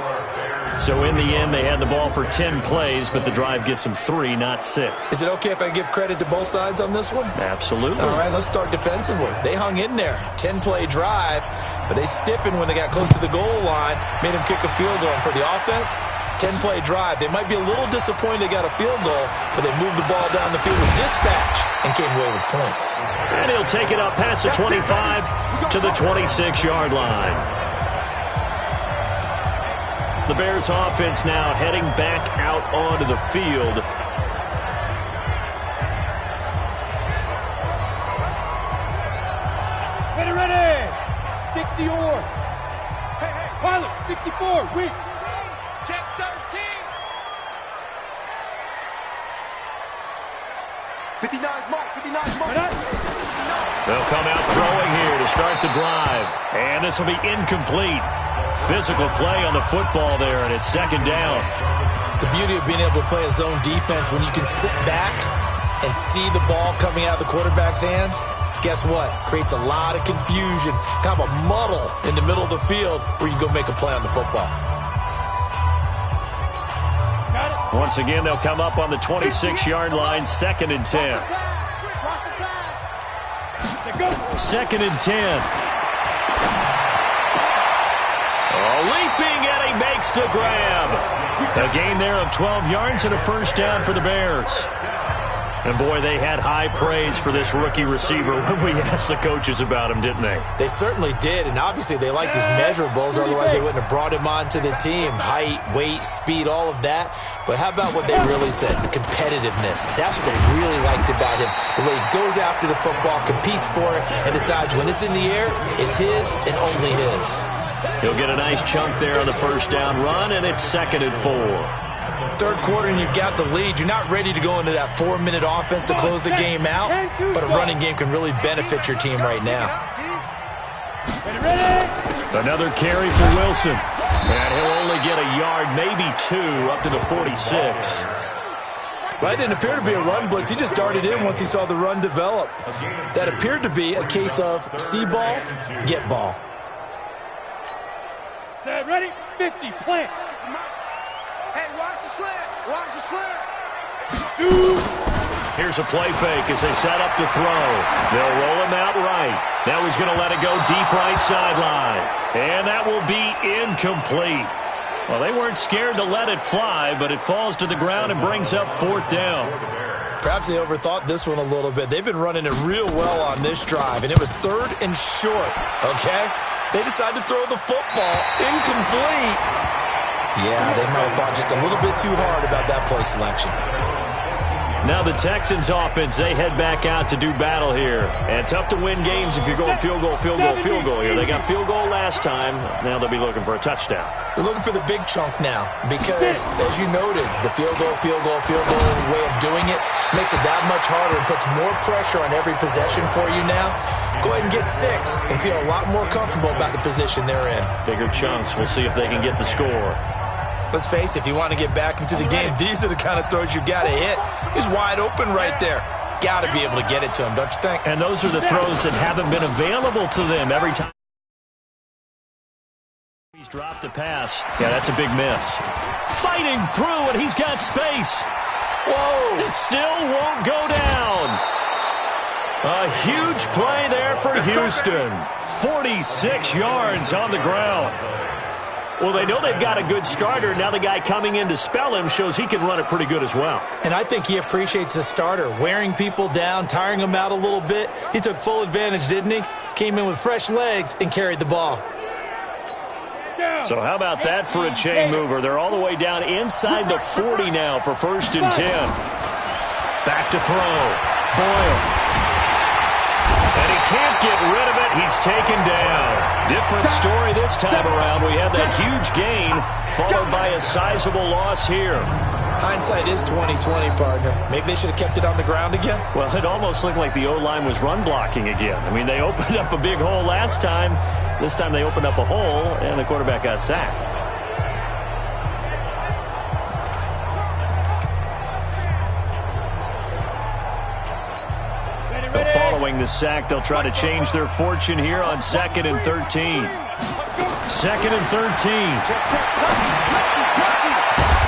So in the end, they had the ball for 10 plays, but the drive gets them 3, not 6. Is it okay if I give credit to both sides on this one? Absolutely. All right, let's start defensively. They hung in there. 10-play drive, but they stiffened when they got close to the goal line, made him kick a field goal. And for the offense, 10-play drive. They might be a little disappointed they got a field goal, but they moved the ball down the field with dispatch and came away with points. And he'll take it up past the 25 to the 26-yard line. The Bears offense now heading back out onto the field. Ready. 60 or. Hey, pilot, 64, weak. Check 13. 59's Mike, 59's Mike. They'll come out throwing here to start the drive. And this will be incomplete. Physical play on the football there, and it's second down. The beauty of being able to play a zone defense when you can sit back and see the ball coming out of the quarterback's hands, guess what? Creates a lot of confusion, kind of a muddle in the middle of the field where you go make a play on the football. Once again, they'll come up on the 26-yard line, 2nd and 10. 2nd and 10. Leaping, and he makes the grab. A gain there of 12 yards and a first down for the Bears. And, boy, they had high praise for this rookie receiver when we asked the coaches about him, didn't they? They certainly did, and obviously they liked his measurables. Otherwise, they wouldn't have brought him onto the team. Height, weight, speed, all of that. But how about what they really said? The competitiveness. That's what they really liked about him. The way he goes after the football, competes for it, and decides when it's in the air, it's his and only his. He'll get a nice chunk there on the first down run, and it's 2nd and 4. Third quarter and you've got the lead. You're not ready to go into that 4-minute offense to close the game out, but a running game can really benefit your team right now. Another carry for Wilson. And he'll only get a yard, maybe 2, up to the 46. Well, that didn't appear to be a run blitz. He just darted in once he saw the run develop. That appeared to be a case of see ball, get ball. Set, ready, 50, plant. Hey, watch the slant. Watch the slant. Here's a play fake as they set up to throw. They'll roll him out right. Now he's going to let it go deep right sideline. And that will be incomplete. Well, they weren't scared to let it fly, but it falls to the ground and brings up fourth down. Perhaps they overthought this one a little bit. They've been running it real well on this drive, and it was 3rd and short, okay? They decided to throw the football incomplete. Yeah, they might have thought just a little bit too hard about that play selection. Now the Texans offense, they head back out to do battle here. And tough to win games if you're going field goal, field goal, field goal here. They got field goal last time. Now they'll be looking for a touchdown. They're looking for the big chunk now because, as you noted, the field goal way of doing it makes it that much harder and puts more pressure on every possession for you now. Go ahead and get 6 and feel a lot more comfortable about the position they're in. Bigger chunks. We'll see if they can get the score. Let's face it, if you want to get back into the game, these are the kind of throws you got to hit. He's wide open right there. Got to be able to get it to him, don't you think? And those are the throws that haven't been available to them every time. He's dropped a pass. Yeah, that's a big miss. Fighting through, and he's got space. Whoa! It still won't go down. A huge play there for Houston. 46 yards on the ground. Well, they know they've got a good starter. Now the guy coming in to spell him shows he can run it pretty good as well. And I think he appreciates the starter, wearing people down, tiring them out a little bit. He took full advantage, didn't he? Came in with fresh legs and carried the ball. So how about that for a chain mover? They're all the way down inside the 40 now for 1st and 10. Back to throw. Boyle. And he can't get rid of it. He's taken down. Different story this time around. We have that huge gain followed by a sizable loss here. Hindsight is 20/20, partner. Maybe they should have kept it on the ground again. Well, it almost looked like the O-line was run blocking again. I mean, they opened up a big hole last time. This time they opened up a hole, and the quarterback got sacked. Following the sack, they'll try to change their fortune here on 2nd and 13. 2nd and 13.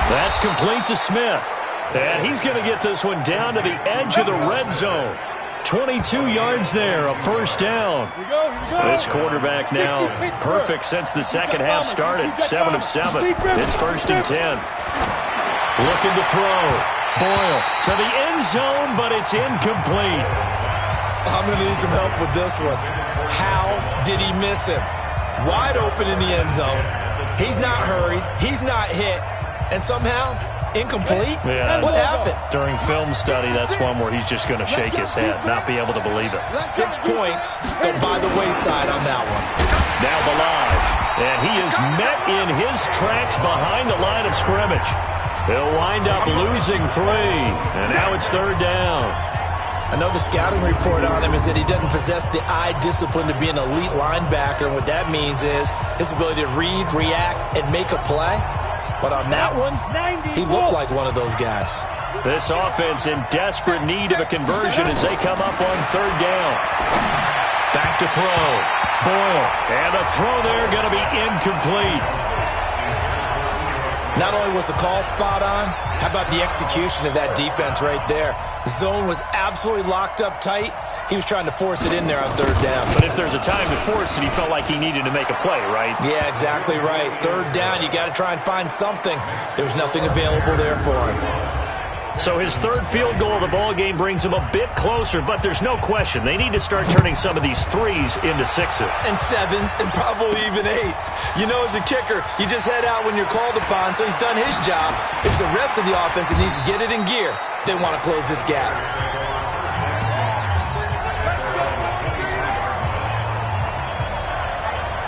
That's complete to Smith. And he's going to get this one down to the edge of the red zone. 22 yards there, a 1st down. This quarterback now perfect since the second half started. 7 of 7. It's 1st and 10. Looking to throw. Boyle to the end zone, but it's incomplete. I'm going to need some help with this one. How did he miss him? Wide open in the end zone. He's not hurried. He's not hit. And somehow, incomplete? Yeah. What happened? During film study, that's one where he's just going to shake his head, not be able to believe it. 6 points go by the wayside on that one. Now Balaj. And he is met in his tracks behind the line of scrimmage. He'll wind up losing 3. And now it's 3rd down. I know the scouting report on him is that he doesn't possess the eye discipline to be an elite linebacker. And what that means is his ability to read, react, and make a play. But on that one, he looked like one of those guys. This offense in desperate need of a conversion as they come up on 3rd down. Back to throw. Boyle. And the throw there going to be incomplete. Not only was the call spot on, how about the execution of that defense right there? The zone was absolutely locked up tight. He was trying to force it in there on 3rd down. But if there's a time to force it, he felt like he needed to make a play, right? Yeah, exactly right. 3rd down, you got to try and find something. There's nothing available there for him. So his 3rd field goal of the ball game brings him a bit closer, but there's no question they need to start turning some of these 3s into 6s. And 7s and probably even 8s. You know, as a kicker, you just head out when you're called upon, so he's done his job. It's the rest of the offense that needs to get it in gear. They want to close this gap.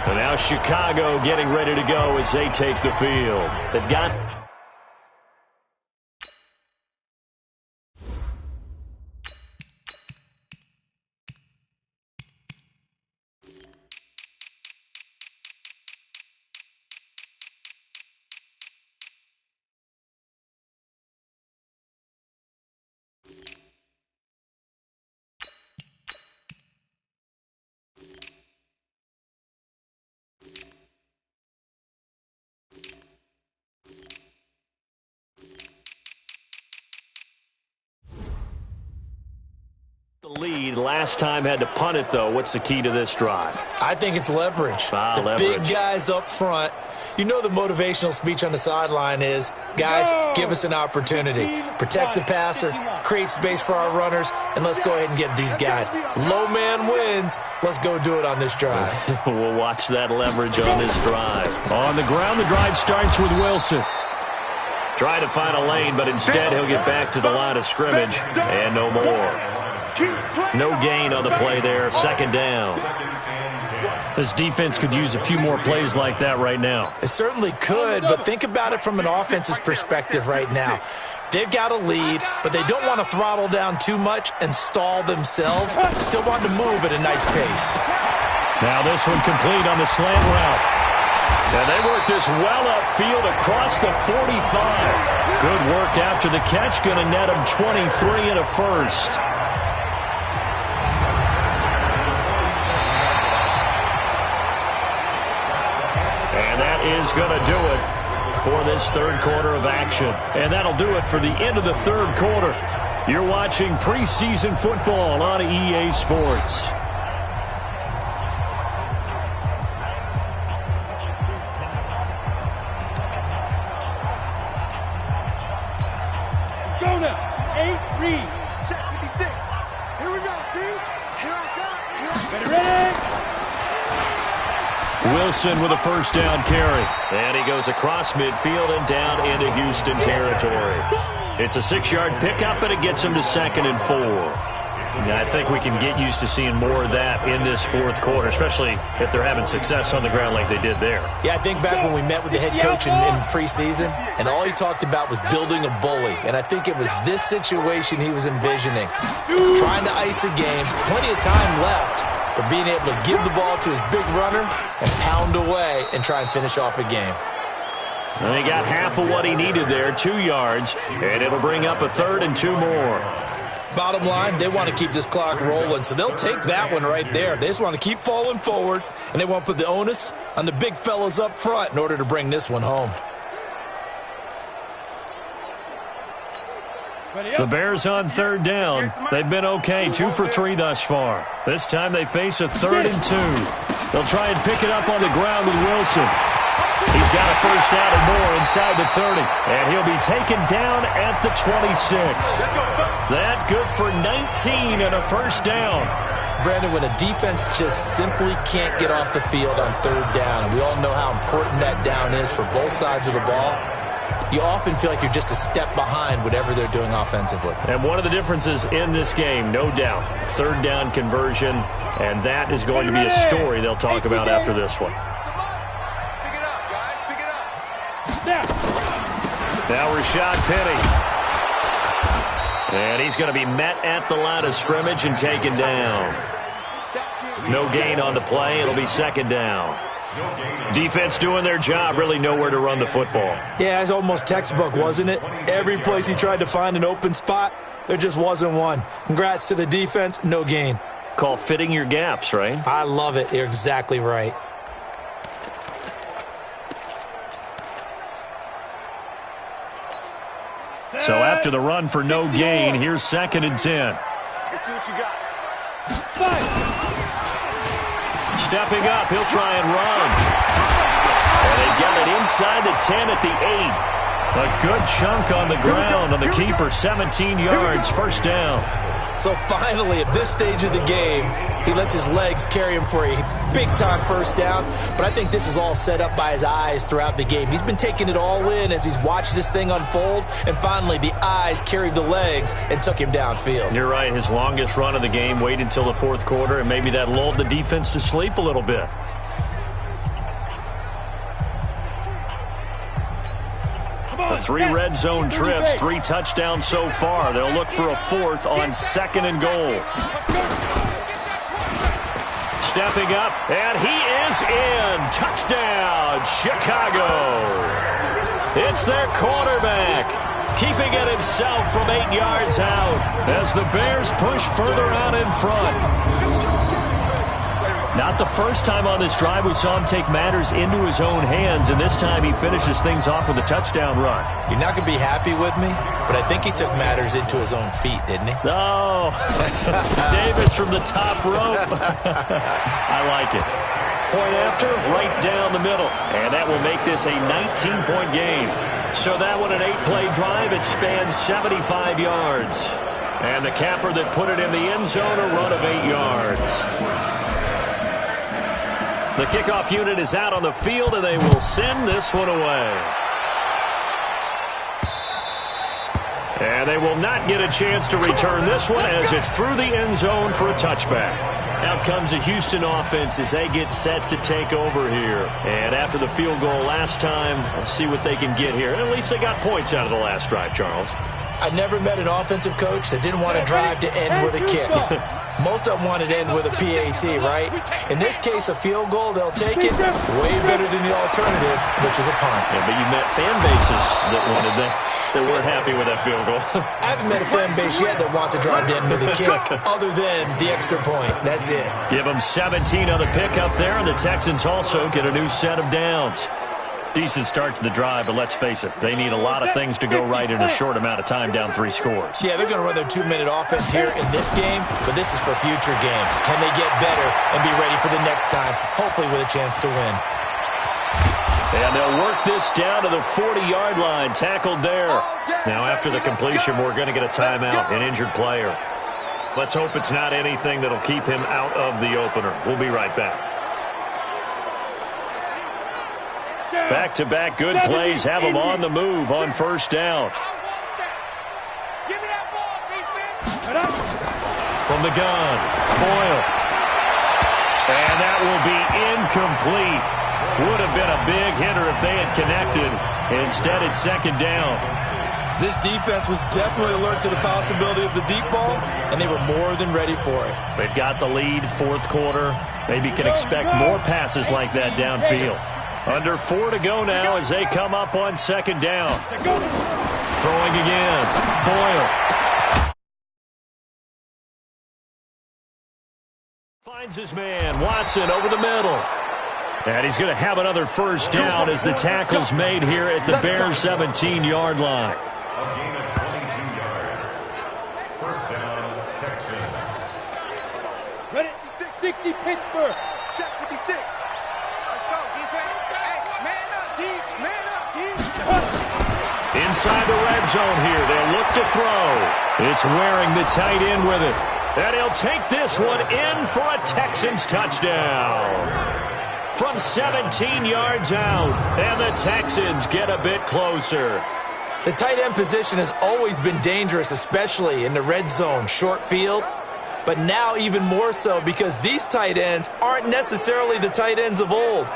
And now Chicago getting ready to go as they take the field. They've got... the lead. Last time had to punt it, though. What's the key to this drive? I think it's leverage. The big guys up front. You know the motivational speech on the sideline is, guys, give us an opportunity. Protect the passer, create space for our runners, and let's go ahead and get these guys. Low man wins. Let's go do it on this drive. We'll watch that leverage on this drive. On the ground, the drive starts with Wilson. Try to find a lane, but instead he'll get back to the line of scrimmage, and no more. No gain on the play there. 2nd down. This defense could use a few more plays like that right now. It certainly could, but think about it from an offense's perspective right now. They've got a lead, but they don't want to throttle down too much and stall themselves. Still want to move at a nice pace. Now this one complete on the slant route. And they work this well upfield across the 45. Good work after the catch. Going to net them 23 and a 1st. And that is going to do it for this third quarter of action. And that'll do it for the end of the third quarter. You're watching preseason football on EA Sports. Go now. 8, read. Check 56. Here we go, dude. Here I come. Ready? Wilson with a first down carry. And he goes across midfield and down into Houston territory. It's a 6-yard pickup, and it gets him to 2nd and 4. And I think we can get used to seeing more of that in this fourth quarter, especially if they're having success on the ground like they did there. Yeah, I think back when we met with the head coach in preseason, and all he talked about was building a bully. And I think it was this situation he was envisioning. Trying to ice a game, plenty of time left, but being able to give the ball to his big runner and pound away and try and finish off a game. And he got half of what he needed there, 2 yards, and it'll bring up a 3rd and 2 more. Bottom line, they want to keep this clock rolling, so they'll take that one right there. They just want to keep falling forward, and they want to put the onus on the big fellas up front in order to bring this one home. The Bears on 3rd down. They've been okay, 2 for 3 thus far. This time they face a 3rd and 2. They'll try and pick it up on the ground with Wilson. He's got a first down and more inside the 30, and he'll be taken down at the 26. That good for 19 and a first down. Brandon, when a defense just simply can't get off the field on 3rd down, and we all know how important that down is for both sides of the ball, you often feel like you're just a step behind whatever they're doing offensively. And one of the differences in this game, no doubt, 3rd down conversion, and that is going to be a story they'll talk about after this one. Now Rashad Penny. And he's going to be met at the line of scrimmage and taken down. No gain on the play. It'll be 2nd down. Defense doing their job, really nowhere to run the football. Yeah, it's almost textbook, wasn't it? Every place he tried to find an open spot, there just wasn't one. Congrats to the defense, no gain. Call fitting your gaps, right? I love it. You're exactly right. So after the run for no gain, here's 2nd and 10. Let's see what you got. Stepping up, he'll try and run. And they got it inside the 10 at the 8. A good chunk on the ground on the keeper, 17 yards, first down. So finally, at this stage of the game, he lets his legs carry him for a big-time first down. But I think this is all set up by his eyes throughout the game. He's been taking it all in as he's watched this thing unfold. And finally, the eyes carried the legs and took him downfield. You're right. His longest run of the game waited until the fourth quarter, and maybe that lulled the defense to sleep a little bit. The 3 red zone trips, 3 touchdowns so far. They'll look for a 4th on 2nd and goal. Stepping up, and he is in. Touchdown, Chicago. It's their quarterback, keeping it himself from 8 yards out as the Bears push further on in front. Not the first time on this drive we saw him take matters into his own hands, and this time he finishes things off with a touchdown run. You're not going to be happy with me, but I think he took matters into his own feet, didn't he? No. Davis from the top rope. I like it. Point after, right down the middle. And that will make this a 19-point game. So that one, an 8-play drive, it spans 75 yards. And the capper that put it in the end zone, a run of 8 yards. The kickoff unit is out on the field, and they will send this one away. And they will not get a chance to return this one as it's through the end zone for a touchback. Out comes the Houston offense as they get set to take over here. And after the field goal last time, we'll see what they can get here. At least they got points out of the last drive, Charles. I never met an offensive coach that didn't want to drive to end with a kick. Most of them wanted to end with a PAT, right? In this case, a field goal, they'll take it way better than the alternative, which is a punt. Yeah, but you met fan bases that wanted that weren't happy with that field goal. I haven't met a fan base yet that wants to drive to end with a kick, other than the extra point. That's it. Give them 17 on the pickup there, and the Texans also get a new set of downs. Decent start to the drive, but let's face it, they need a lot of things to go right in a short amount of time down 3 scores. Yeah, they're going to run their 2-minute offense here in this game, but this is for future games. Can they get better and be ready for the next time, hopefully with a chance to win? And they'll work this down to the 40-yard line, tackled there. Now after the completion, we're going to get a timeout, an injured player. Let's hope it's not anything that'll keep him out of the opener. We'll be right back. Back-to-back good plays have them on the move on first down. From the gun, Boyle. And that will be incomplete. Would have been a big hitter if they had connected. Instead, it's second down. This defense was definitely alert to the possibility of the deep ball, and they were more than ready for it. They've got the lead, fourth quarter. Maybe can expect more passes like that downfield. Under 4 to go now as they come up on second down. Throwing again. Boyle. Finds his man. Watson over the middle. And he's going to have another first down as the tackle's made here at the Bears' 17-yard line. A gain of 22 yards. First down, Texans. Ready? 60 Pittsburgh. Check 56. Let's go, defense. Hey, man up, D. Man up, D. Inside the red zone here. They'll look to throw. It's wearing the tight end with it. And he'll take this one in for a Texans touchdown. From 17 yards out. And the Texans get a bit closer. The tight end position has always been dangerous, especially in the red zone, short field. But now even more so because these tight ends aren't necessarily the tight ends of old.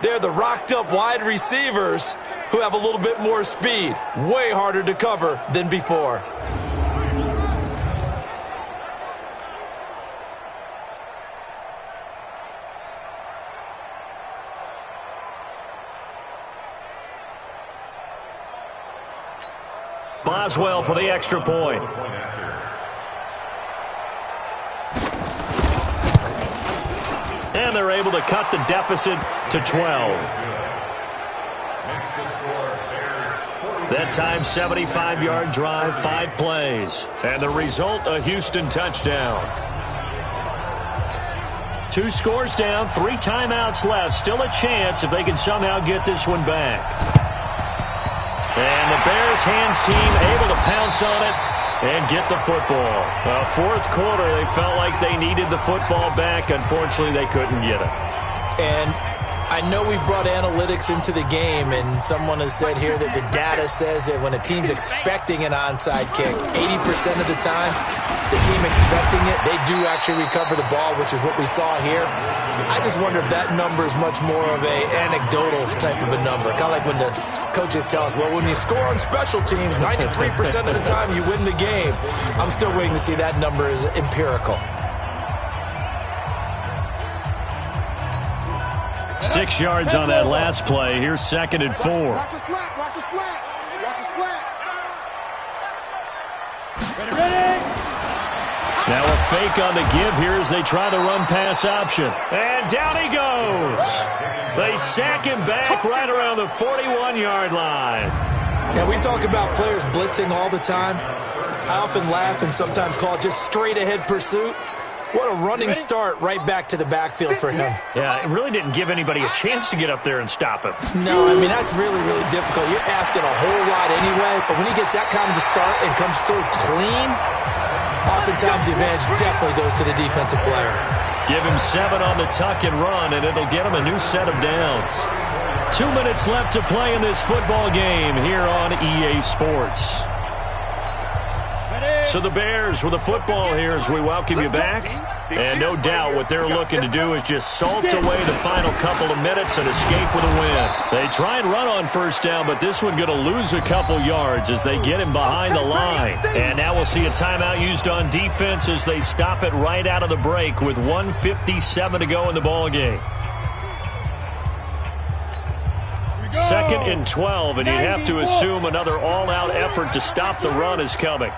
They're the rocked-up wide receivers who have a little bit more speed. Way harder to cover than before. Boswell for the extra point. And they're able to cut the deficit to 12. That time, 75-yard drive, 5 plays. And the result, a Houston touchdown. 2 scores down, 3 timeouts left. Still a chance if they can somehow get this one back. And the Bears hands team able to pounce on it and get the football. Fourth quarter, they felt like they needed the football back. Unfortunately, they couldn't get it. And I know we brought analytics into the game, and someone has said here that the data says that when a team's expecting an onside kick, 80% of the time, the team expecting it, they do actually recover the ball, which is what we saw here. I just wonder if that number is much more of a anecdotal type of a number. Kind of like when the coaches tell us, well, when you score on special teams, 93% of the time you win the game. I'm still waiting to see that number is empirical. 6 yards on that last play. Here's 2nd and 4. Watch a slat, watch a slat. Watch a slat. Ready? Now a fake on the give here as they try the run-pass option. And down he goes. They sack him back right around the 41-yard line. Now, we talk about players blitzing all the time. I often laugh and sometimes call it just straight-ahead pursuit. What a running start right back to the backfield for him. Yeah, it really didn't give anybody a chance to get up there and stop him. No, I mean, that's really, really difficult. You're asking a whole lot anyway, but when he gets that kind of a start and comes through clean, oftentimes the advantage definitely goes to the defensive player. Give him 7 on the tuck and run, and it'll get him a new set of downs. 2 minutes left to play in this football game here on EA Sports. So the Bears with the football here as we welcome you back. And no doubt what they're looking to do is just salt away the final couple of minutes and escape with a win. They try and run on first down, but this one going to lose a couple yards as they get him behind the line. And now we'll see a timeout used on defense as they stop it right out of the break with 1:57 to go in the ballgame. 2nd and 12, and you'd have to assume another all-out effort to stop the run is coming.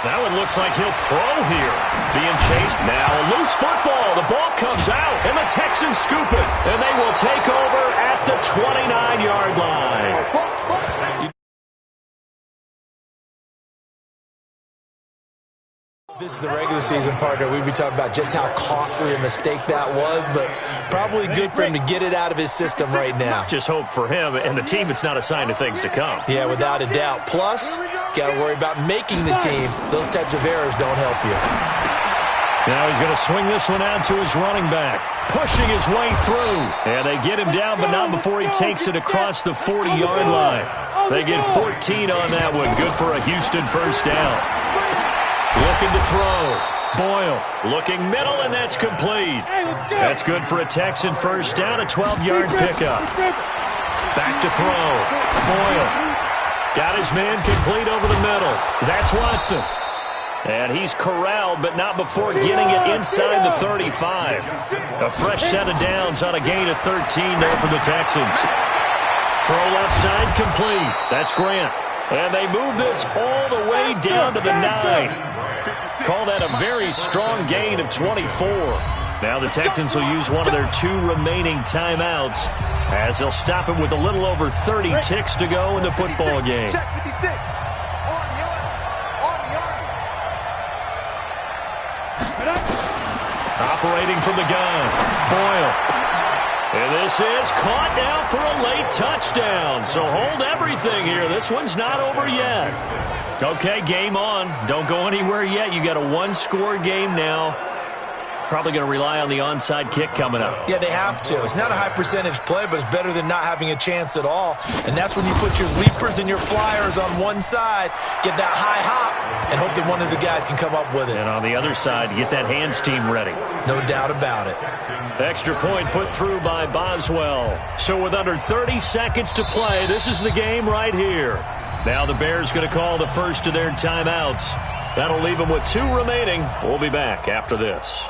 Now it looks like he'll throw here. Being chased. Now a loose football. The ball comes out, and the Texans scoop it. And they will take over at the 29-yard line. This is the regular season partner. We'd be talking about just how costly a mistake that was, but probably good for him to get it out of his system right now. Just hope for him and the team it's not a sign of things to come. Yeah, without a doubt. Plus, got to worry about making the team. Those types of errors don't help you. Now he's going to swing this one out to his running back, pushing his way through. And they get him down, but not before he takes it across the 40-yard line. They get 14 on that one. Good for a Houston first down. Looking to throw. Boyle looking middle, and that's complete. That's good for a Texan first down, a 12-yard pickup. Back to throw. Boyle got his man complete over the middle. That's Watson. And he's corralled, but not before getting it inside the 35. A fresh set of downs on a gain of 13 there for the Texans. Throw left side complete. That's Grant. And they move this all the way down to the 9. Call that a very strong gain of 24. Now the Texans will use one of their 2 remaining timeouts as they'll stop it with a little over 30 ticks to go in the football game. Operating from the gun, Boyle. And this is caught now for a late touchdown. So hold everything here. This one's not over yet. Okay, game on. Don't go anywhere yet. You got a 1-score game now. Probably going to rely on the onside kick coming up. Yeah, they have to. It's not a high percentage play, but it's better than not having a chance at all. And that's when you put your leapers and your flyers on one side, get that high hop, and hope that one of the guys can come up with it. And on the other side, get that hands team ready. No doubt about it. Extra point put through by Boswell. So with under 30 seconds to play, this is the game right here. Now the Bears going to call the first of their timeouts. That'll leave them with 2 remaining. We'll be back after this.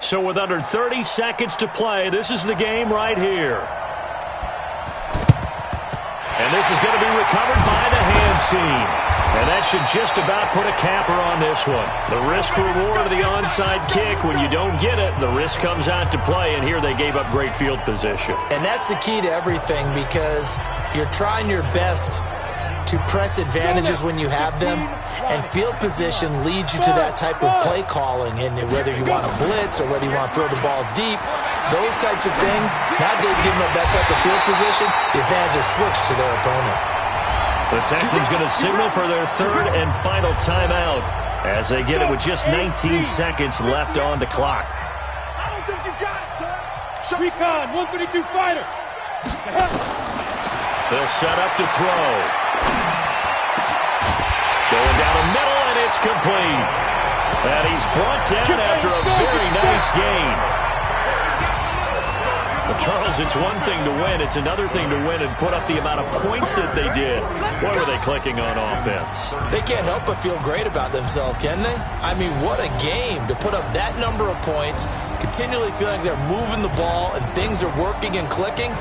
So with under 30 seconds to play, this is the game right here. And this is going to be recovered by the hands team. And that should just about put a capper on this one. The risk-reward of the onside kick, when you don't get it, the risk comes out to play, and here they gave up great field position. And that's the key to everything, because you're trying your best to press advantages when you have them, and field position leads you to that type of play calling. And whether you want to blitz or whether you want to throw the ball deep, those types of things, now they've given up that type of field position, the advantage is switched to their opponent. The Texans going to signal for their 3rd and final timeout as they get it with just 19 seconds left on the clock. I don't think you got it, son. Recon, 132 fighter. They'll set up to throw. Going down the middle, and it's complete. And he's brought down after a very nice gain. Well, Charles, it's one thing to win. It's another thing to win and put up the amount of points that they did. What were they clicking on offense? They can't help but feel great about themselves, can they? I mean, what a game to put up that number of points, continually feeling like they're moving the ball and things are working and clicking.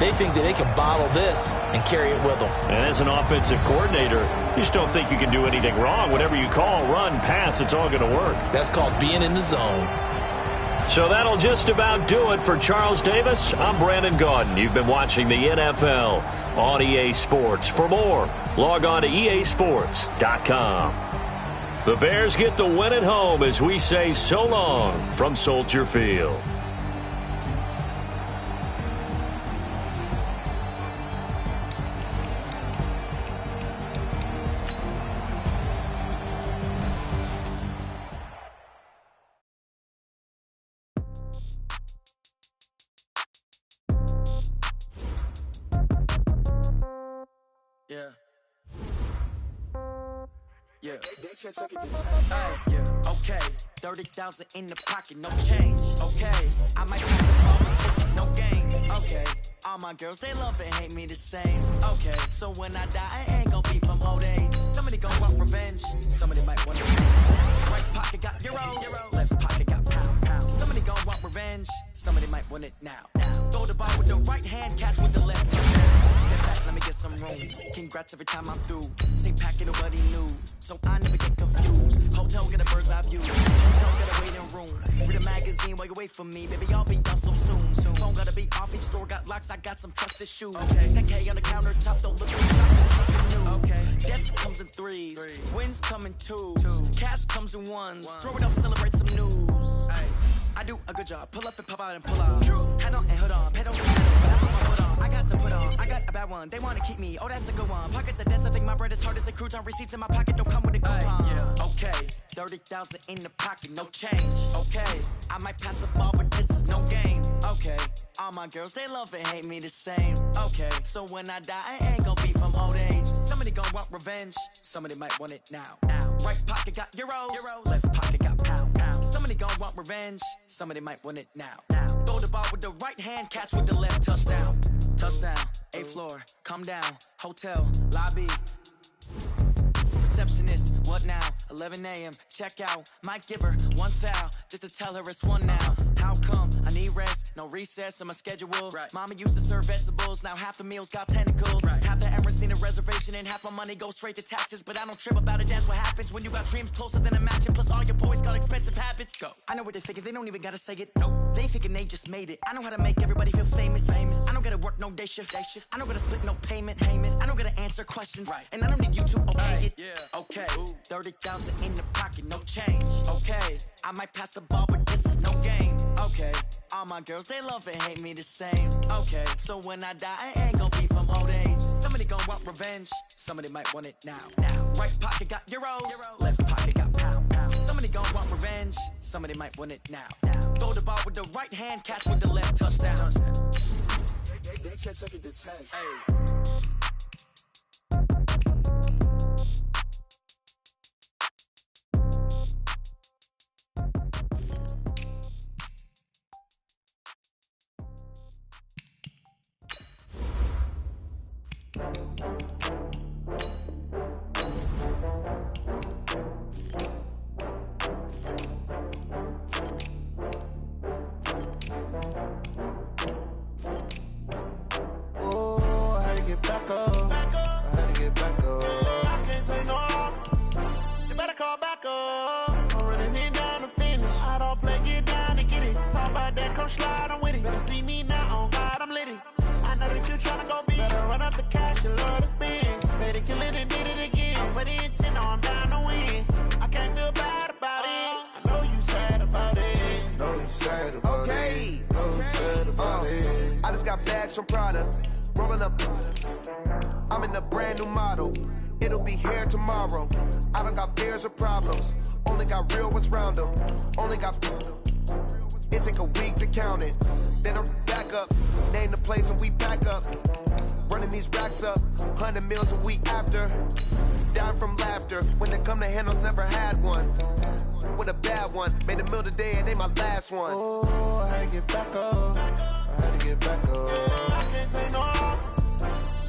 They think that they can bottle this and carry it with them. And as an offensive coordinator, you just don't think you can do anything wrong. Whatever you call, run, pass, it's all going to work. That's called being in the zone. So that'll just about do it for Charles Davis. I'm Brandon Gaudin. You've been watching the NFL on EA Sports. For more, log on to easports.com. The Bears get the win at home as we say so long from Soldier Field. Yeah. Hey, yeah. Okay. 30,000 in the pocket, no change. Okay. I might have no game. Okay. All my girls, they love and hate me the same. Okay. So when I die, I ain't gonna be from old age. Somebody gon' want revenge. Somebody might want to. Right pocket got euros. Left pocket got pound. Somebody gon' want revenge. somebody might want it now. Throw the ball with the right hand, catch with the left. Step back, let me get some room. Congrats every time I'm through. Same packet of nobody new, so I never get confused. Hotel get a bird's eye view. Hotel get a waiting room. Read a magazine while you wait for me, baby. I'll be done so soon. Phone gotta be off. Each store got locks. I got some trusted shoes. Okay. 10K on the countertop. Don't look so new. Okay. Death comes in threes. Wins come in twos. Cash comes in ones. Throw it up, celebrate some news. Ay. I do a good job. Pull up and pop out and pull out. Head on and hood on. Pedal and pedal. But I put my foot on. I got to put on. I got a bad one. They wanna keep me. Oh, that's a good one. Pockets are dense. I think my bread is hard as a crouton. Receipts in my pocket don't come with a coupon. Yeah. Okay. 30,000 in the pocket, no change. Okay. I might pass the ball, but this is no game. Okay. All my girls, they love and hate me the same. Okay. So when I die, I ain't gonna be from old age. Somebody gon' want revenge. Somebody might want it now. Right pocket got euros. Left pocket got pounds. Somebody gon' want revenge. Somebody might want it now. Throw the ball with the right hand, catch with the left. Touchdown. Touchdown. 8th floor. Come down. Hotel. Lobby. Receptionist, what now? 11 a.m. Check out. Might give her one foul just to tell her it's one now. How come? I need rest, no recess in my schedule. Right. Mama used to serve vegetables, now half the meals got tentacles. Right. Half the Emirates seen a reservation and half my money goes straight to taxes. But I don't trip about it, that's what happens when you got dreams closer than a match. And plus all your boys got expensive habits. Go. I know what they're thinking, they don't even gotta say it. Nope. They thinking they just made it. I know how to make everybody feel famous. I don't gotta work no day shift. I don't gotta split no payment. I don't gotta answer questions. Right. And I don't need you to okay it. Yeah. Okay. 30,000 in the pocket, no change. Okay. I might pass the ball, but this is no game. Okay. All my girls, they love and hate me the same. Okay. So when I die, I ain't gonna be from old age. Somebody gon' want revenge. Somebody might want it now. Right pocket got euros. Left pocket got pounds. Somebody gon' want revenge. Somebody might want it now. Throw the ball with the right hand, catch with the left. Touchdown. They can't take it to 10. Hey. From Prada, rolling up. I'm in a brand new model. It'll be here tomorrow. I don't got fears or problems. Only got real ones round them. Only got. It take a week to count it. Then I'm back up. Name the place and we pack up. Running these racks up. 100 meals a week after. Down from laughter. When they come to handles, never had one. With a bad one. Made a meal today and ain't my last one. Oh, I had to get back up. I had to get back up. I can't take no off.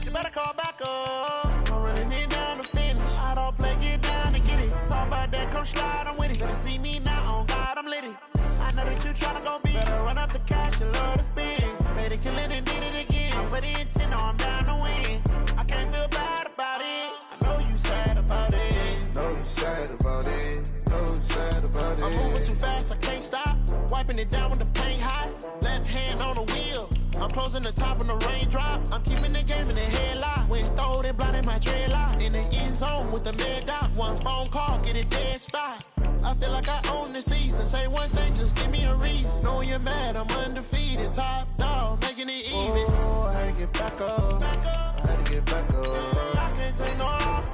You better call back up. I'm running it down to finish. I don't play, get down and get it. Talk about that, come slide, I'm with it. Better see me now, on God, I'm litty. I know that you tryna go big. Better run up the cash, you love to spin. Better kill it and did it again. But the intent, no, I'm down to win. I can't feel bad about it. I know you sad about it. Know you sad about it. Know you sad about it. I'm moving too fast, I can't stop. Wiping it down with the paint hot. Left hand on the wheel. I'm closing the top when the raindrop. I'm keeping the game in the headlock. When throwed and blinded my dreadlock. In the end zone with the mad dot. One phone call, get it dead stop. I feel like I own the season. Say one thing, just give me a reason. Knowing you're mad, I'm undefeated. Top dog, making it even. Oh, I had to get back up. I had to get back up. I can't take no off.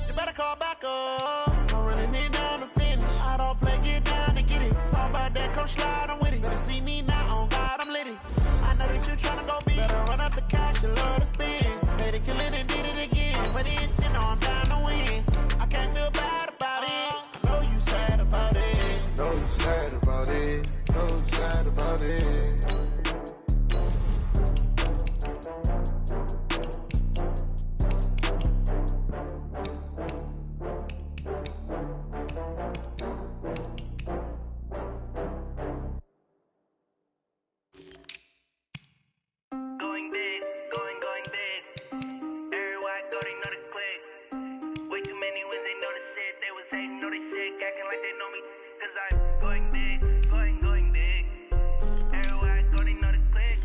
You better call back up. I'm running it down to finish. I don't play, get down to get it. Talk about that, come slide, I'm with it. Better see me now, on God, I'm litty. I know that you tryna go big. Better run up the cash, you love to spin. Better kill it and did it again. But the intent, no, I'm down to win. I can't feel bad about it. I know you sad about it. Know you sad about it. Know you sad about it. cause I'm going big, going big. Everywhere I go, they know the click.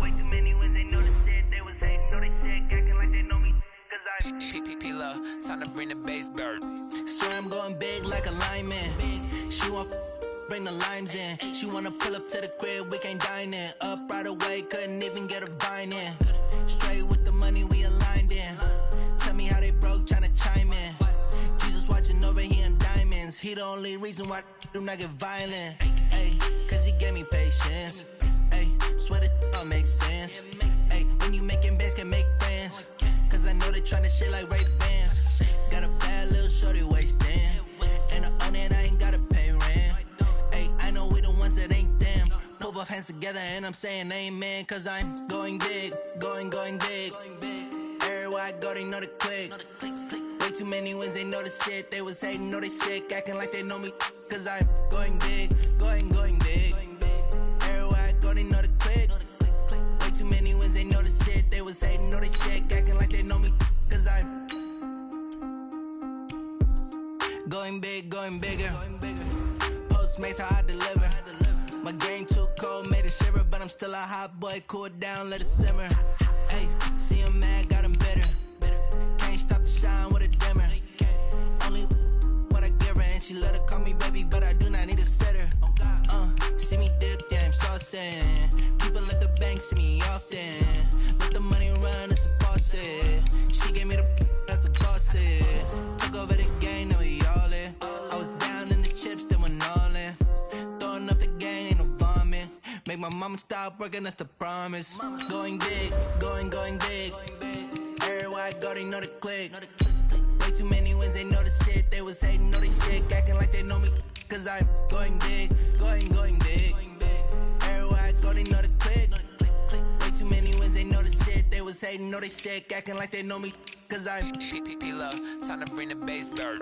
Way too many wins, they know the shit. They was hating, know they sick, acting like they know me, cause I'm P-P-P-Love, time to bring the bass bird. So I'm going big like a lineman. She want bring the limes in. She wanna pull up to the crib, we can't dine in. Up right away, couldn't even get a vine in. Straight with the money we aligned in. Tell me how they broke, tryna chime in. Jesus watching over here in diamonds. He the only reason why do not get violent. Ay, cause he gave me patience. Ay, swear that all makes sense. Ay, when you making bands, can make friends. Cause I know they tryna shit like Ray Bans. Got a bad little shorty wasting. And I own it, I ain't gotta pay rent. Ay, I know we the ones that ain't them. Pull both hands together and I'm saying amen. Cause I'm going big, going big. Everywhere I go, they know the click. Way too many wins, they know the shit. They was hating, know they sick, acting like they know me. Cause I'm going big, going big. Everywhere I go, they know the click. Way too many wins, they know the shit. They was hating, know they sick, acting like they know me. Cause I'm going big, going bigger. Postmates how I deliver. My game too cold, made it shiver, but I'm still a hot boy. Cool it down, let it simmer. Hey, see him mad, got him bitter. Can't stop the shine with a dimmer. Only what I give her, and she let her call me baby, but I do not need a sitter. See me dip, yeah, I'm saucing. People at the bank see me often. Let the money run, it's a faucet. She gave me the that's a faucet. Took over the game, now we all in. I was down in the chips, then went all in. Throwing up the game, ain't no vomit. Make my mama stop working, that's the promise. Going big, going big. Everywhere I go, they know the click. Way too many wins, they know the shit. They was hating, know they sick, acting like they know me. Cause I'm going big, going big. Everywhere I go, they know the click. Way too many wins, they know the shit. They was hating, know they sick, acting like they know me. Cause I'm P-P-P-Love, time to bring the bass bird.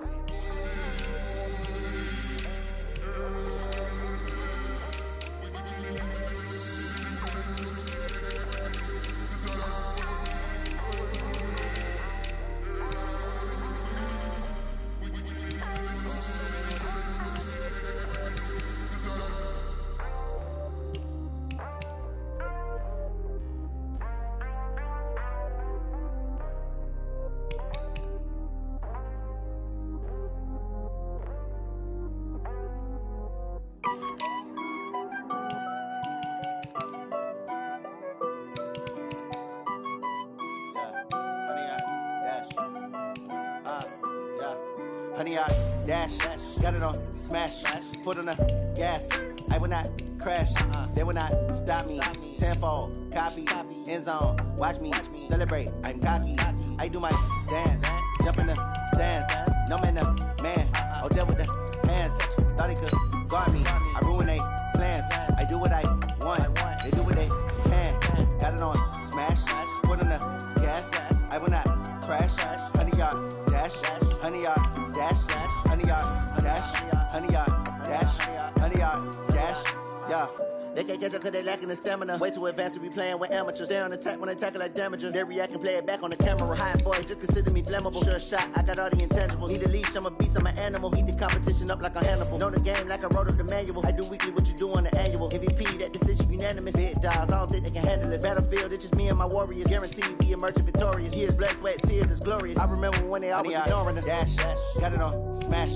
Honey, I dash, got it on smash, foot on the gas. I will not crash, they will not stop me. Tenfold, copy, end zone, watch me celebrate. I'm cocky, I do my dance, jump in the stands. No man, oh deal with the hands. Thought he could guard me, I ruin they plans. I do what I want, they do what they can. Got it on smash, foot on the gas. I will not crash, honey, y'all dash, honey, y'all dash, honey, y'all dash, honey, y'all dash, honey, y'all dash, yeah. They can't catch up cause they lacking the stamina. Way too advanced to be playing with amateurs. Stay on attack when they tackle like damager. They react and play it back on the camera. Hot boys just consider me flammable. Sure shot, I got all the intangibles. Need a leash, I'm a beast, I'm an animal. Heat the competition up like a Hannibal. Know the game like I wrote up the manual. I do weekly what you do on the annual. MVP, that decision unanimous. Big dogs, I don't think they can handle it. Battlefield, it's just me and my warriors. Guaranteed be emerging victorious. Years, blood, sweat, tears, is glorious. I remember when they always ignoring us. Dash, got it on smash,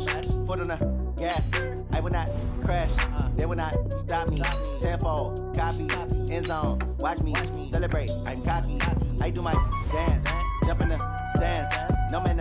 foot on the gas. I will not crash, they will not stop me. Tenfold, copy, end zone, watch me celebrate. I'm cocky, I do my dance, jump in the stands. No man,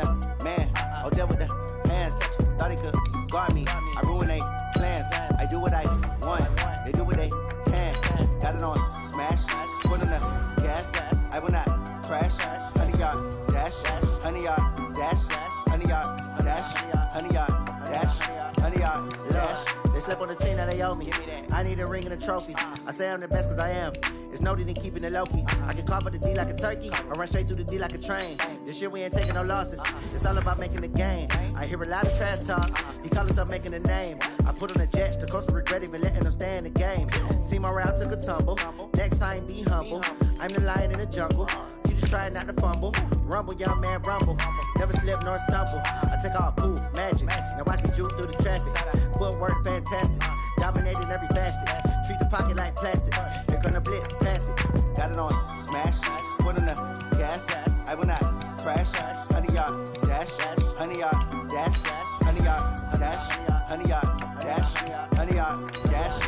oh deal with the hands. Thought he could guard me, I ruin they plans. I do what I want, they do what they can. Got it on smash, foot on the gas. I will not crash, honey, y'all dash, honey, y'all dash, honey, y'all dash, honey, y'all dash, honey, y'all dash. They slept on the team that they owe me. I need a ring and a trophy. I say I'm the best cause I am. It's no need in keeping it low-key. I can carve up the D like a turkey or run straight through the D like a train. This year we ain't taking no losses. It's all about making the game. I hear a lot of trash talk. He call himself making a name. I put on the Jets. The coach will regret even letting them stay in the game. Team morale took a tumble. Next time be humble. I'm the lion in the jungle. You just try not to fumble. Rumble, young man, rumble. Never slip nor stumble. I take off, poof, magic. Now watch me juke through the traffic. Footwork fantastic. Dominating every facet. Treat the pocket like plastic. Here come the blitz, pass it. Got it on smash. Put on the gas. I will not crash. Honey, y'all dash. Honey, y'all dash. Honey, y'all dash. Honey, y'all dash. Honey, y'all dash.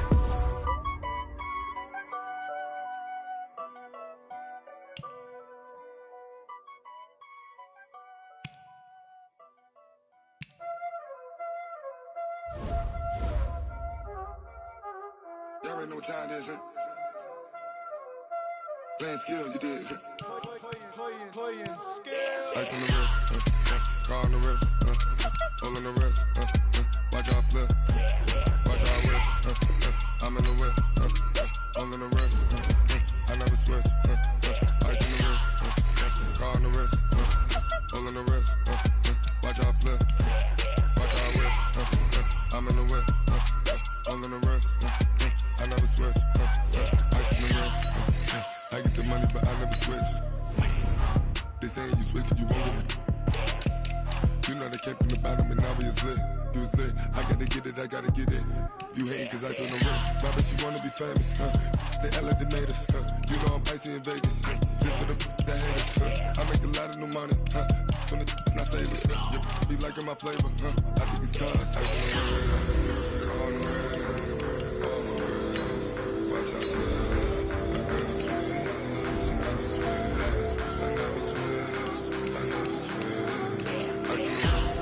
Y'all already know what time it is, huh? Playing skills, you did. Playing skills. Ice on the wrist, car on the wrist, hole on the wrist, watch y'all flip, watch y'all whip, I'm in the whip, hole in the wrist, I never switch, ice on the wrist, car on the wrist, hole in the wrist, watch y'all flip, watch y'all whip, I'm in the whip, hole in the wrist, I never switch, ice on the wrist, I get the money but I never switch. They saying you switch, you won't get it. You know they came from the bottom and now we is lit. You was lit, I gotta get it, I gotta get it. You hating cause I on the wrist. My bitch, you wanna be famous, They act like they made us, You know I'm icy in Vegas, This for the that hate us, I make a lot of new money, When it's not savers, You be liking my flavor, I think it's cause I on the wrist, on the wrist, on the wrist. Watch out, I never switch, I never switch, I never switch, I never switch. Ice on the wrist,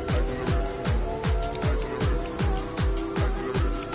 ice on the wrist, ice on the wrist, ice on the wrist, ice on the wrist,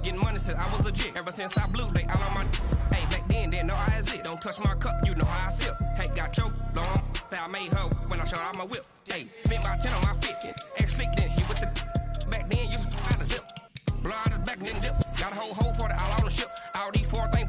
Getting money since I was legit. Ever since I blew, they all on my. Hey, back then, didn't know I exist. Don't touch my cup, you know how I sip. Hey, got choked, long. That I made her when I showed out my whip. Hey, spent my 10 on my 15. Ex slick, then he with the. Back then, used to out the zip. Blood out his back, then dip. Got a whole party all on the ship. All these four things